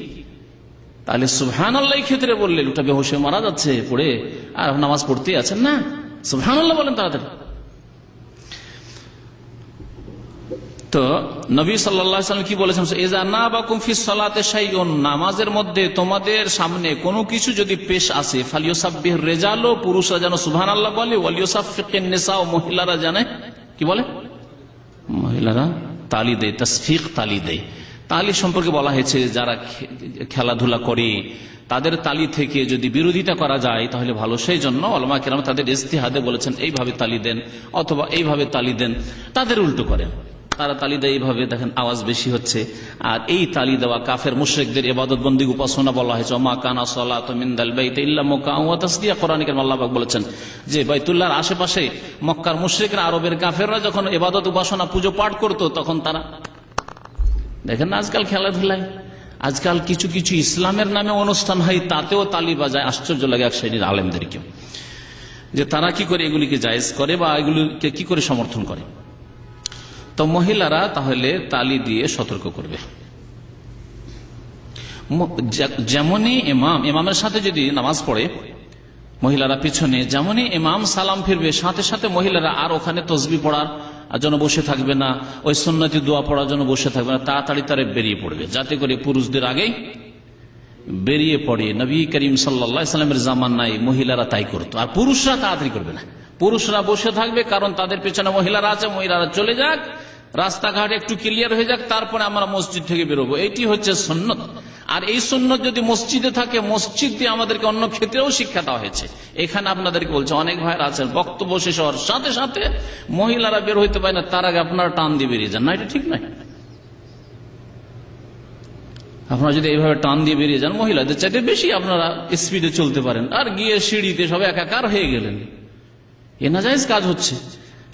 তাহলে সুবহানাল্লাহ ক্ষেত্রে বললে লোকটা বেহুশ হয়ে মারা যাচ্ছে পড়ে আর নামাজ পড়তেই আছেন না, সুবহানাল্লাহ বলেন তাড়াতাড়ি। তো নবী সাল্লাল্লাহু আলাইহি ওয়াসাল্লাম কি বলেছেন? ইযা নাবাকুম ফিস সালাতি শাইউন, নামাজের মধ্যে তোমাদের সামনে কোনো কিছু যদি পেশ আসে, ফালিয়াসাব্বিহির রিজালু, পুরুষরা যেন সুবহানাল্লাহ বলে, ওয়ালিয়াসাফিকিন নিসা, মহিলারা জানে কি বলে? মহিলারা তালি দেয়, তাসফিক তালি দেয়। তালি সম্পর্কে বলা হয়েছে যারা খেলাধুলা করে তাদের তালি থেকে যদি বিরোধিতা করা যায় তাহলে ভালো। সেই জন্য উলামা কেরাম তাদের ইজতিহাদে বলেছেন এইভাবে তালি দেন অথবা এইভাবে তালি দেন, তাদের উল্টো করেন। তারা তালি দেয় এইভাবে, দেখেন আওয়াজ বেশি হচ্ছে। আর এই তালি দেওয়া কাফের মুশরিকদের ইবাদত বন্দেগী উপাসনা বলা হয়েছে, মা কানা সালাতু মিনাল বাইতি ইল্লা মুকাআ ওয়া তাসদিয়া। কোরআনে কারিমে আল্লাহ পাক বলেছেন যে বাইতুল্লাহর আশেপাশে মক্কার মুশরিকরা, আরবের কাফেররা যখন ইবাদত উপাসনা পুজো পাঠ করত তখন তারা, দেখেন না আজকাল খেলাধুলায়, আজকাল কিছু কিছু ইসলামের নামে অনুষ্ঠান হয় তাতেও তালি বাজায়। আশ্চর্য লাগে এক শ্রেণীর আলেমদেরকে যে তারা কি করে এগুলিকে জায়েজ করে বা এগুলিকে কি করে সমর্থন করে। তো মহিলারা তাহলে তালি দিয়ে সতর্ক করবে। যেমনই ইমামের সাথে যদি নামাজ পড়ে মহিলারা পিছনে, যেমনই ইমাম সালাম ফিরবে সাথে সাথে মহিলারা আর ওখানে তাসবিহ পড়ার জন্য বসে থাকবে না, ওই সুন্নতি দোয়া পড়ার জন্য বসে থাকবে না, তাড়াতাড়ি তারা বেরিয়ে পড়বে যাতে করে পুরুষদের আগেই বেরিয়ে পড়ে। নবী করিম সাল্লাল্লাহু আলাইহি ওয়াসাল্লামের জামানায় মহিলারা তাই করতো, আর পুরুষরা তাড়াতাড়ি করবে না, পুরুষরা বসে থাকবে কারণ তাদের পেছনে মহিলারা আছে, মহিলারা চলে যাক রাস্তাঘাট একটু ক্লিয়ার হয়ে যাক, তারপরে আমরা মসজিদ থেকে বেরোবো। এটি হচ্ছে সুন্নত। আর এই সুন্নত যদি মসজিদে থাকে, মসজিদ দিয়ে আমাদেরকে অন্য ক্ষেত্রেও শিক্ষা দেওয়া হয়েছে। এখানে আপনাদেরকে বলছে, অনেক ভাইরা আছেন বক্তব্য শেষ হওয়ার সাথে সাথে মহিলারা বের হইতে পারে না, তার আগে আপনারা টান দিয়ে বেরিয়ে যান। না, এটা ঠিক নয়। আপনারা যদি এইভাবে টান দিয়ে বেরিয়ে যান, মহিলাদের চাইতে বেশি আপনারা স্পিডে চলতে পারেন, আর গিয়ে সিঁড়িতে সব একাকার হয়ে গেলেন, এ নাজায়েজ কাজ হচ্ছে।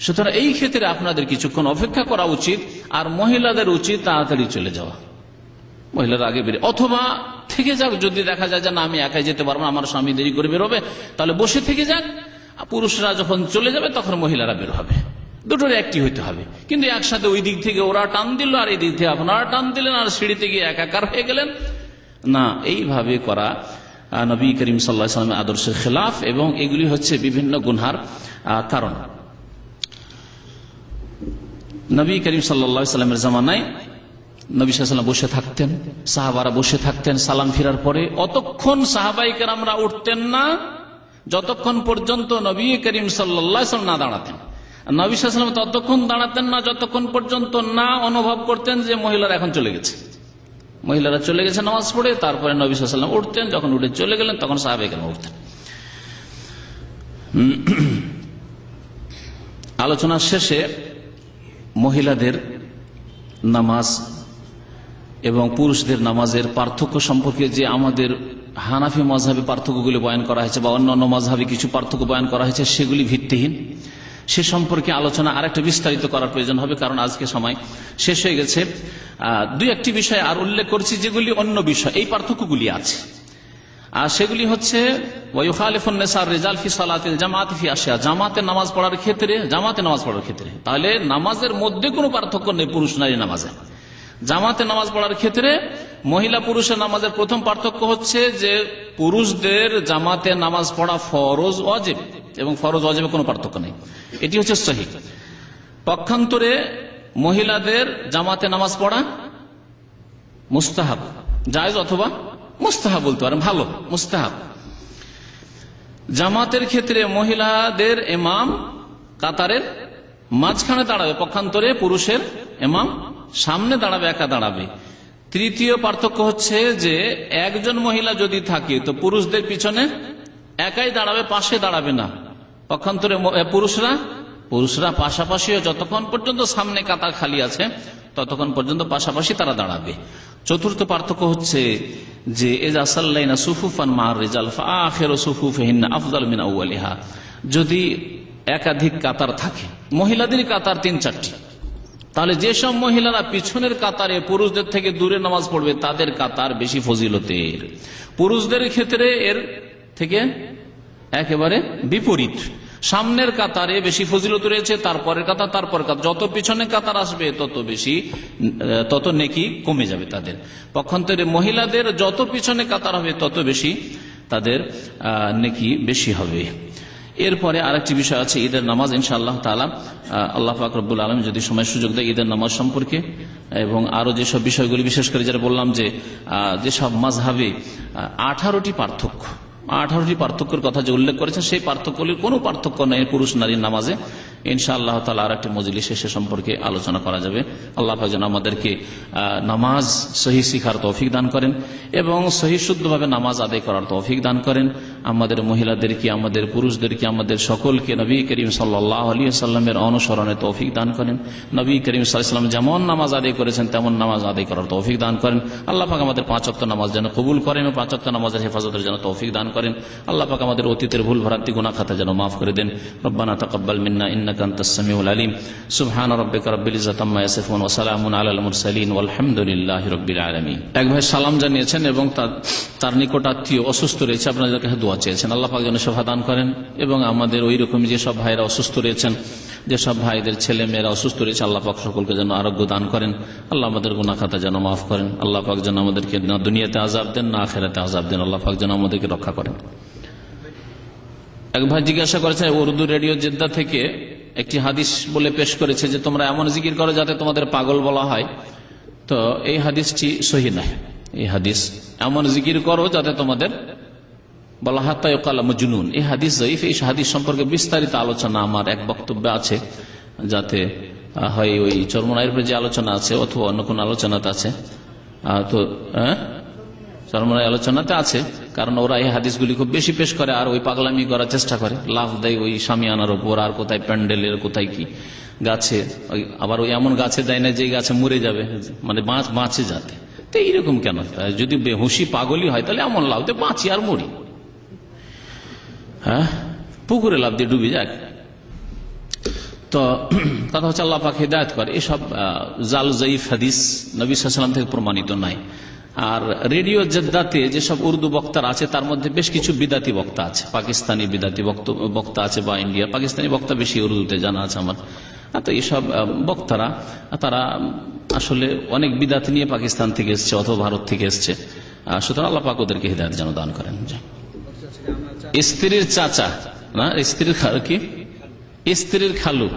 সুতরাং এই ক্ষেত্রে আপনাদের কিছুক্ষণ অপেক্ষা করা উচিত, আর মহিলাদের উচিত তাড়াতাড়ি চলে যাওয়া, মহিলারা আগে বেরিয়ে, অথবা থেকে যাক। যদি দেখা যায় যে না, আমি একাই যেতে পারবো না, আমার স্বামী দেরি করে বেরোবে, তাহলে বসে থেকে যাক। পুরুষরা যখন চলে যাবে তখন মহিলারা বের হবে। দুটোর একটি হইতে হবে। কিন্তু একসাথে ওই দিক থেকে ওরা টান দিল, আর এই দিক থেকে আপনারা টান দিলেন, আর সিঁড়িতে গিয়ে একাকার হয়ে গেলেন, না, এইভাবে করা নবী করিম সাল্লাল্লাহু আলাইহি ওয়াসাল্লামের আদর্শের খেলাফ, এবং এগুলি হচ্ছে বিভিন্ন গুনহার কারণ। নবী করিম সাল্লাল্লাহু আলাইহি ওয়াসাল্লামের জামানায় নবী সাল্লাল্লাহু আলাইহি ওয়াসাল্লাম বসে থাকতেন, সাহাবারা বসে থাকতেন। সালাম ফিরার পরে অতক্ষণ সাহাবায়ে কেরামরা উঠতেন না যতক্ষণ পর্যন্ত নবী করিম সাল্লাল্লাহু আলাইহি ওয়াসাল্লাম না দাঁড়াতেন। নবী সাল্লাল্লাহু আলাইহি ওয়াসাল্লাম ততক্ষণ দাঁড়াতেন না যতক্ষণ পর্যন্ত না অনুভব করতেন যে মহিলারা এখন চলে গেছে, মহিলারা চলে গেছে নামাজ পড়ে। তারপরে নবী সাল্লাল্লাহু আলাইহি ওয়াসাল্লাম উঠতেন, যখন উঠে চলে গেলেন তখন সাহাবায়ে কেরাম উঠতেন। আলোচনার শেষে মহিলাদের নামাজ এবং পুরুষদের নামাজের পার্থক্য সম্পর্কে যে আমাদের হানাফি মাযহাবে পার্থক্যগুলি বয়ান করা হয়েছে, বা অন্যান্য মাযহাবে কিছু পার্থক্য বয়ান করা হয়েছে, সেগুলি ভিত্তিহীন। সে সম্পর্কে আলোচনা আরেকটা বিস্তারিত করার প্রয়োজন হবে, কারণ আজকে সময় শেষ হয়ে গেছে। দুই একটি বিষয় আর উল্লেখ করছি যেগুলি অন্য বিষয়, এই পার্থক্যগুলি আছে। আর সেগুলি হচ্ছে ওয়ায়ুখালিফুন নিসা রিজাল ফি সালাতিল জামাআতি ফি আশিয়া, জামাতে নামাজ পড়ার ক্ষেত্রে, তাহলে নামাজের মধ্যে কোনো পার্থক্য নেই পুরুষ নারী নামাজে। জামাতে নামাজ পড়ার ক্ষেত্রে মহিলা পুরুষের নামাজের প্রথম পার্থক্য হচ্ছে যে পুরুষদের জামাতে নামাজ পড়া ফরজ ওয়াজিব, এবং ফরজ ওয়াজিবে কোনো পার্থক্য নেই, এটি হচ্ছে সহিহ। পক্ষান্তরে মহিলাদের জামাতে নামাজ পড়া মুস্তাহাব, জায়েজ অথবা মুস্তাহাব বলতে পারেন, ভালো, মুস্তাহাব। জামাতের ক্ষেত্রে মহিলাদের ইমাম কাতারের মাঝখানে দাঁড়াবে, পক্ষান্তরে পুরুষের ইমাম সামনে দাঁড়াবে, একা দাঁড়াবে। তৃতীয় পার্থক্য হচ্ছে যে একজন মহিলা যদি থাকে তো পুরুষদের পিছনে একাই দাঁড়াবে, পাশে দাঁড়াবে না। পক্ষান্তরে পুরুষরা পাশাপাশি, যতক্ষণ পর্যন্ত সামনে কাতার খালি আছে ততক্ষণ পর্যন্ত পাশাপাশি তারা দাঁড়াবে। চতুর্থ পার্থক্য হচ্ছে যে ইযা সাল্লাইনা সুফুফান মা'আর রিজাল ফাআখিরু সুফুফিহিন্না আফযালু মিন আউয়ালিহা, যদি একাধিক কাতার থাকে, মহিলাদের কাতার 3-4টি, তাহলে যেসব মহিলারা পিছনের কাতারে পুরুষদের থেকে দূরে নামাজ পড়বে তাদের কাতার বেশি ফজিলতের। পুরুষদের ক্ষেত্রে এর থেকে একেবারে বিপরীত, সামনের কাতারে বেশি ফজিলত রয়েছে, তারপরের কাতার, তারপরের কাতার, যত পিছনে কাতার আসবে তত নেকি কমে যাবে তাদের। পক্ষান্তরে মহিলাদের যত পিছনে কাতার হবে তত বেশি তাদের নেকি বেশি হবে। এরপরে আরেকটি বিষয় আছে ঈদের নামাজ, ইনশাআল্লাহ তাআলা আল্লাহ পাক রব্বুল আলামিন যদি সময় সুযোগ দেয় ঈদের নামাজ সম্পর্কে, এবং আরো যেসব বিষয়গুলি, বিশেষ করে যারা বললাম যে যেসব মাযহাবে 18টি পার্থক্যের কথা যে উল্লেখ করেছেন, সেই পার্থক্যগুলির কোনো পার্থক্য নেই পুরুষ নারীর নামাজে। ইনশাআল্লাহ তাআলা আর একটি মজলিসে সে সম্পর্কে আলোচনা করা যাবে। আল্লাহ পাক যেন আমাদেরকে নামাজ সহি শিখার তৌফিক দান করেন এবং সহি শুদ্ধভাবে নামাজ আদায় করার তৌফিক দান করেন। আমাদের মহিলাদেরকে, আমাদের পুরুষদেরকে, আমাদের সকলকে নবী করিম সাল্লাল্লাহু আলাইহি ওয়াসাল্লামের অনুসরণে তৌফিক দান করেন। নবী করিম সাল্লাল্লাহু আলাইহি ওয়াসাল্লাম যেমন নামাজ আদায় করেছেন তেমন নামাজ আদায় করার তৌফিক দান করেন। আল্লাহ পাক আমাদের 5 ওয়াক্ত নামাজ যেন কবুল করেন এবং 5 ওয়াক্ত নামাজের হেফাজতের জন্য তৌফিক দান করেন। আল্লাহ পাক আমাদের অতীতের ভুল ভ্রান্তি গুনাহ খাতা যেন মাফ করে দেন। রব্বানা তাকাব্বাল মিন্না ইন্নাকা আনতাস সামিউল আলিম। সুবহান রাব্বিকা রাব্বিল ইজ্জাতি আম্মা ইয়াসিফুন ওয়া সালামুন আলাল মুরসালিন ওয়ালহামদুলিল্লাহি রাব্বিল আলামিন। এক ভাই সালাম জানিয়েছেন এবং তার নিকট আত্মীয় অসুস্থ রয়েছে, আপনাদের কাছে দোয়া চেয়েছেন। আল্লাহ পাক যেন শিফা দান করেন এবং আমাদের ওই রকম যেসব ভাইরা অসুস্থ রয়েছেন, যেসব ভাইদের ছেলে মেয়েরা অসুস্থ রয়েছে, আল্লাহ পাক সকলকে যেন আরোগ্য দান করেন। আল্লাহ আমাদের গুনাহ খাতা যেন মাফ করেন। আল্লাহ পাক যেন আমাদেরকে না দুনিয়াতে আযাব দেন না আখিরাতে আযাব দেন। আল্লাহ পাক যেন আমাদেরকে রক্ষা করেন। এক ভাই জিজ্ঞাসা করেছে, উর্দু রেডিও জেদ্দা থেকে একটি হাদিস বলে পেশ করেছে যে তোমরা এমন জিকির করো যাতে তোমাদের পাগল বলা হয়, তো এই হাদিসটি সহিহ নয়। এই হাদিস এমন জিকির করো যাতে তোমাদের বলা হয় তাই কালা মজনুন, এই হাদিস জয়ীফ। এই হাদিস সম্পর্কে বিস্তারিত আলোচনা আমার এক বক্তব্যে আছে, যাতে হয় ওই চরমনাইয়ের উপরে যে আলোচনা আছে অথবা অন্য কোন আলোচনাতে আছে, তো চরমনাই আলোচনাতে আছে, কারণ ওরা এই হাদিসগুলি খুব বেশি পেশ করে আর ওই পাগলামি করার চেষ্টা করে, লাফ দেয় ওই শামিয়ানার ওপর, আর কোথায় প্যান্ডেলের, কোথায় কি গাছে, আবার ওই এমন গাছে দেয় না যে গাছে মরে যাবে, মানে বাঁচে যাতে। তো এইরকম কেন? যদি বেহুশি পাগলই হয় তাহলে এমন লাভ তো বাঁচি আর মরি, হ্যাঁ, পুকুরে লাভ দিয়ে ডুবে যাক। তো কথা হচ্ছে আল্লাহ পাক হিদায়াত করে। এসব জাল জয়ীফ হাদিস নবী সাল্লাল্লাহু আলাইহি ওয়াসাল্লাম থেকে প্রমাণিত নাই। আর রেডিও জেদ্দাতে যেসব উর্দু বক্তারা আছে তার মধ্যে বেশ কিছু বিদাতি বক্তা আছে, পাকিস্তানি বিদাতি বক্তা আছে, বা ইন্ডিয়া পাকিস্তানি বক্তা বেশি উর্দুতে জানা আছে আমার। তো এইসব বক্তারা তারা আসলে অনেক বিদাত নিয়ে পাকিস্তান থেকে এসছে অথবা ভারত থেকে এসছে। সুতরাং আল্লাহ পাক ওদেরকে হিদায়াত যেন দান করেন। স্ত্রীর চাচা না, স্ত্রীর কি, স্ত্রীর খালু,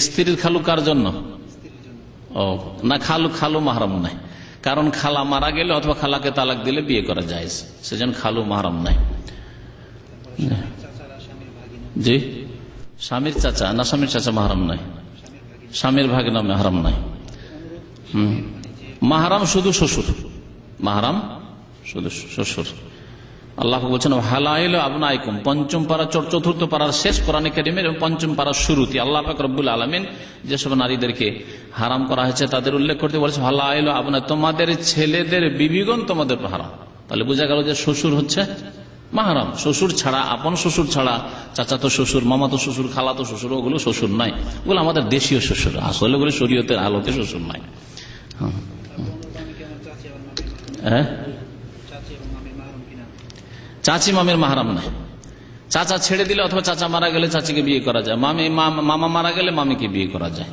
স্ত্রীর খালু কার জন্য? ও না, খালু মাহরাম নাই, কারণ খালা মারা গেলে অথবা খালাকে তালাক দিলে বিয়ে করা যায়, সেজন্য খালু মাহরাম নাই। জি, স্বামীর চাচা না, স্বামীর চাচা মাহরাম নাই, স্বামীর ভাগনা মাহরাম নাই। মাহরাম শুধু শ্বশুর, মাহরাম শুধু শ্বশুর। আল্লাহ বলছেন হালাইল আবনাইকুম, পঞ্চম পারা চতুর্থ পারার শেষ কোরআনে কারীমের এবং পঞ্চম পারার শুরুতে আল্লাহ পাক রব্বুল আলামিন যেসব নারীদেরকে হারাম করা হয়েছে তাদের উল্লেখ করতে বলেছে হালাইল আবনা, তোমাদের ছেলেদের বিবিগণ তোমাদের হারাম। তাহলে বোঝা গেল যে শ্বশুর হচ্ছে মাহরাম। শ্বশুর ছাড়া, আপন শ্বশুর ছাড়া, চাচাতো শ্বশুর, মামাতো শ্বশুর, খালাতো শ্বশুর, ওগুলো শ্বশুর নাই, ওগুলো আমাদের দেশীয় শ্বশুর, আসলে ওগুলো শরীয়তের আলোকে শ্বশুর নাই। হ্যাঁ, চাচি মামের মাহরাম নাই। চাচা ছেড়ে দিলে অথবা চাচা মারা গেলে চাচিকে বিয়ে করা যায়, মামা মারা গেলে মামিকে বিয়ে করা যায়,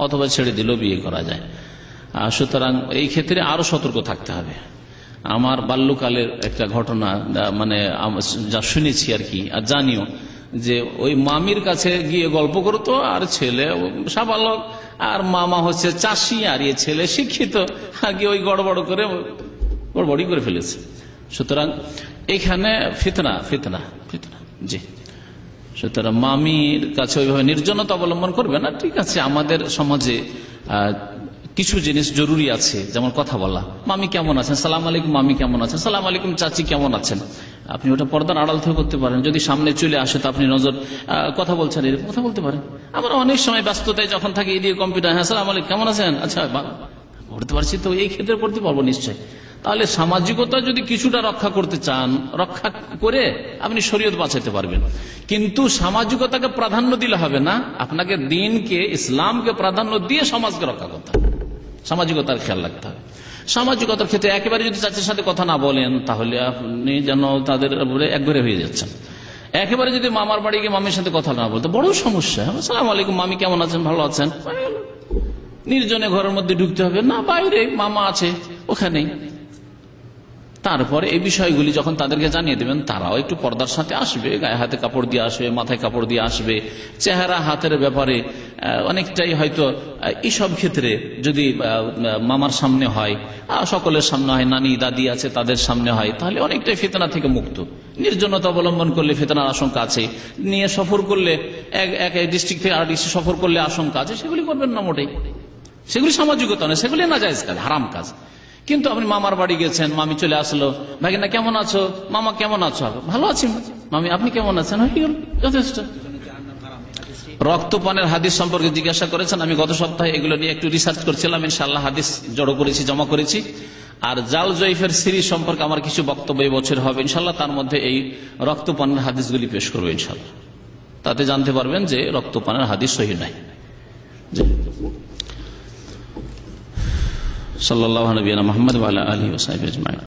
অথবা ছেড়ে দিলেও বিয়ে করা যায়। সুতরাং এই ক্ষেত্রে আরো সতর্ক থাকতে হবে। আমার বাল্যকালের একটা ঘটনা, মানে যা শুনেছি আর কি, আর জানিও যে ওই মামির কাছে গিয়ে গল্প করতো, আর ছেলে সাবালক, আর মামা হচ্ছে চাষি, আর এ ছেলে শিক্ষিত, আর কি ওই গড়বড়ি করে ফেলেছে। সুতরাং এখানে ফিতনা ফিতনা ফিতনা। জি, সুতরাং মামির কাছে ওইভাবে নির্জনতা অবলম্বন করবে না। ঠিক আছে, আমাদের সমাজে কিছু জিনিস জরুরি আছে, যেমন কথা বলা, মামি কেমন আছেন, সালাম আলাইকুম মামি কেমন আছেন, সালাম আলাইকুম চাচি কেমন আছেন, আপনি ওটা পর্দার আড়াল থেকে করতে পারেন। যদি সামনে চলে আসে তো আপনি নজর, কথা বলছেন, এরকম কথা বলতে পারেন। আমরা অনেক সময় ব্যস্ততায় যখন থাকি এদিকে কম্পিউটার, হ্যাঁ সালাম আলাইকুম কেমন আছেন, আচ্ছা করতে পারছি, তো এই ক্ষেত্রে করতে পারবো নিশ্চয়। তাহলে সামাজিকতা যদি কিছুটা রক্ষা করতে চান, রক্ষা করে আপনি শরীয়ত বাঁচাতে পারবেন, কিন্তু সামাজিকতাকে প্রাধান্য দিলে হবে না। আপনাকে দিনকে, ইসলামকে প্রাধান্য দিয়ে সমাজকে রক্ষা করতে হবে, সামাজিকতার খেয়াল রাখতে হবে। সামাজিকতার ক্ষেত্রে একেবারে যদি চাচির সাথে কথা না বলেন তাহলে আপনি যেন তাদের একবারে হয়ে যাচ্ছেন। একেবারে যদি মামার বাড়ি গিয়ে মামির সাথে কথা না বলতে, বড় সমস্যা। আসসালামু আলাইকুম মামি কেমন আছেন, ভালো আছেন, নির্জনে ঘরের মধ্যে ঢুকতে হবে না, বাইরে মামা আছে ওখানেই। তারপরে এই বিষয়গুলি যখন তাদেরকে জানিয়ে দেবেন, তারাও একটু পর্দার সাথে আসবে, গায়ে হাতে কাপড় দিয়ে আসবে, মাথায় কাপড় দিয়ে আসবে। চেহারা হাতের ব্যাপারে অনেকটাই হয়তো এইসব ক্ষেত্রে যদি মামার সামনে হয়, সকলের সামনে হয়, নানি দাদি আছে তাদের সামনে হয়, তাহলে অনেকটাই ফিতনা থেকে মুক্ত। নির্জনতা অবলম্বন করলে ফিতনার আশঙ্কা আছে, নিয়ে সফর করলে এক ডিস্ট্রিক্ট থেকে আর ডিস্ট্রিক্ট সফর করলে আশঙ্কা আছে, সেগুলি করবেন না মোটেই। সেগুলি সামাজিকতা নয়, সেগুলি নাজায়েজ কাজ, হারাম কাজ। কিন্তু আপনি মামার বাড়ি গেছেন, মামি চলে আসলো, ভাগিনা কেমন আছো, মামা কেমন আছো, ভালো আছি মামি, আপনি কেমন আছেন, যথেষ্ট। রক্তপানের হাদিস সম্পর্কে জিজ্ঞাসা করেছেন, আমি গত সপ্তাহে এগুলো নিয়ে একটু রিসার্চ করছিলাম, ইনশাআল্লাহ হাদিস জড়ো করেছি, জমা করেছি। আর জাল জয়ীফের সিরিজ সম্পর্কে আমার কিছু বক্তব্য এই বছর হবে ইনশাআল্লাহ, তার মধ্যে এই রক্তপানের হাদিসগুলি পেশ করবো ইনশাআল্লাহ। তাতে জানতে পারবেন যে রক্তপানের হাদিস সহিহ নাই। সাল্লাল্লাহু আলাইহি ওয়া সাল্লাম মুহাম্মদ ওয়া আলা আলিহি ওয়া সাহবিহি আজমাইন।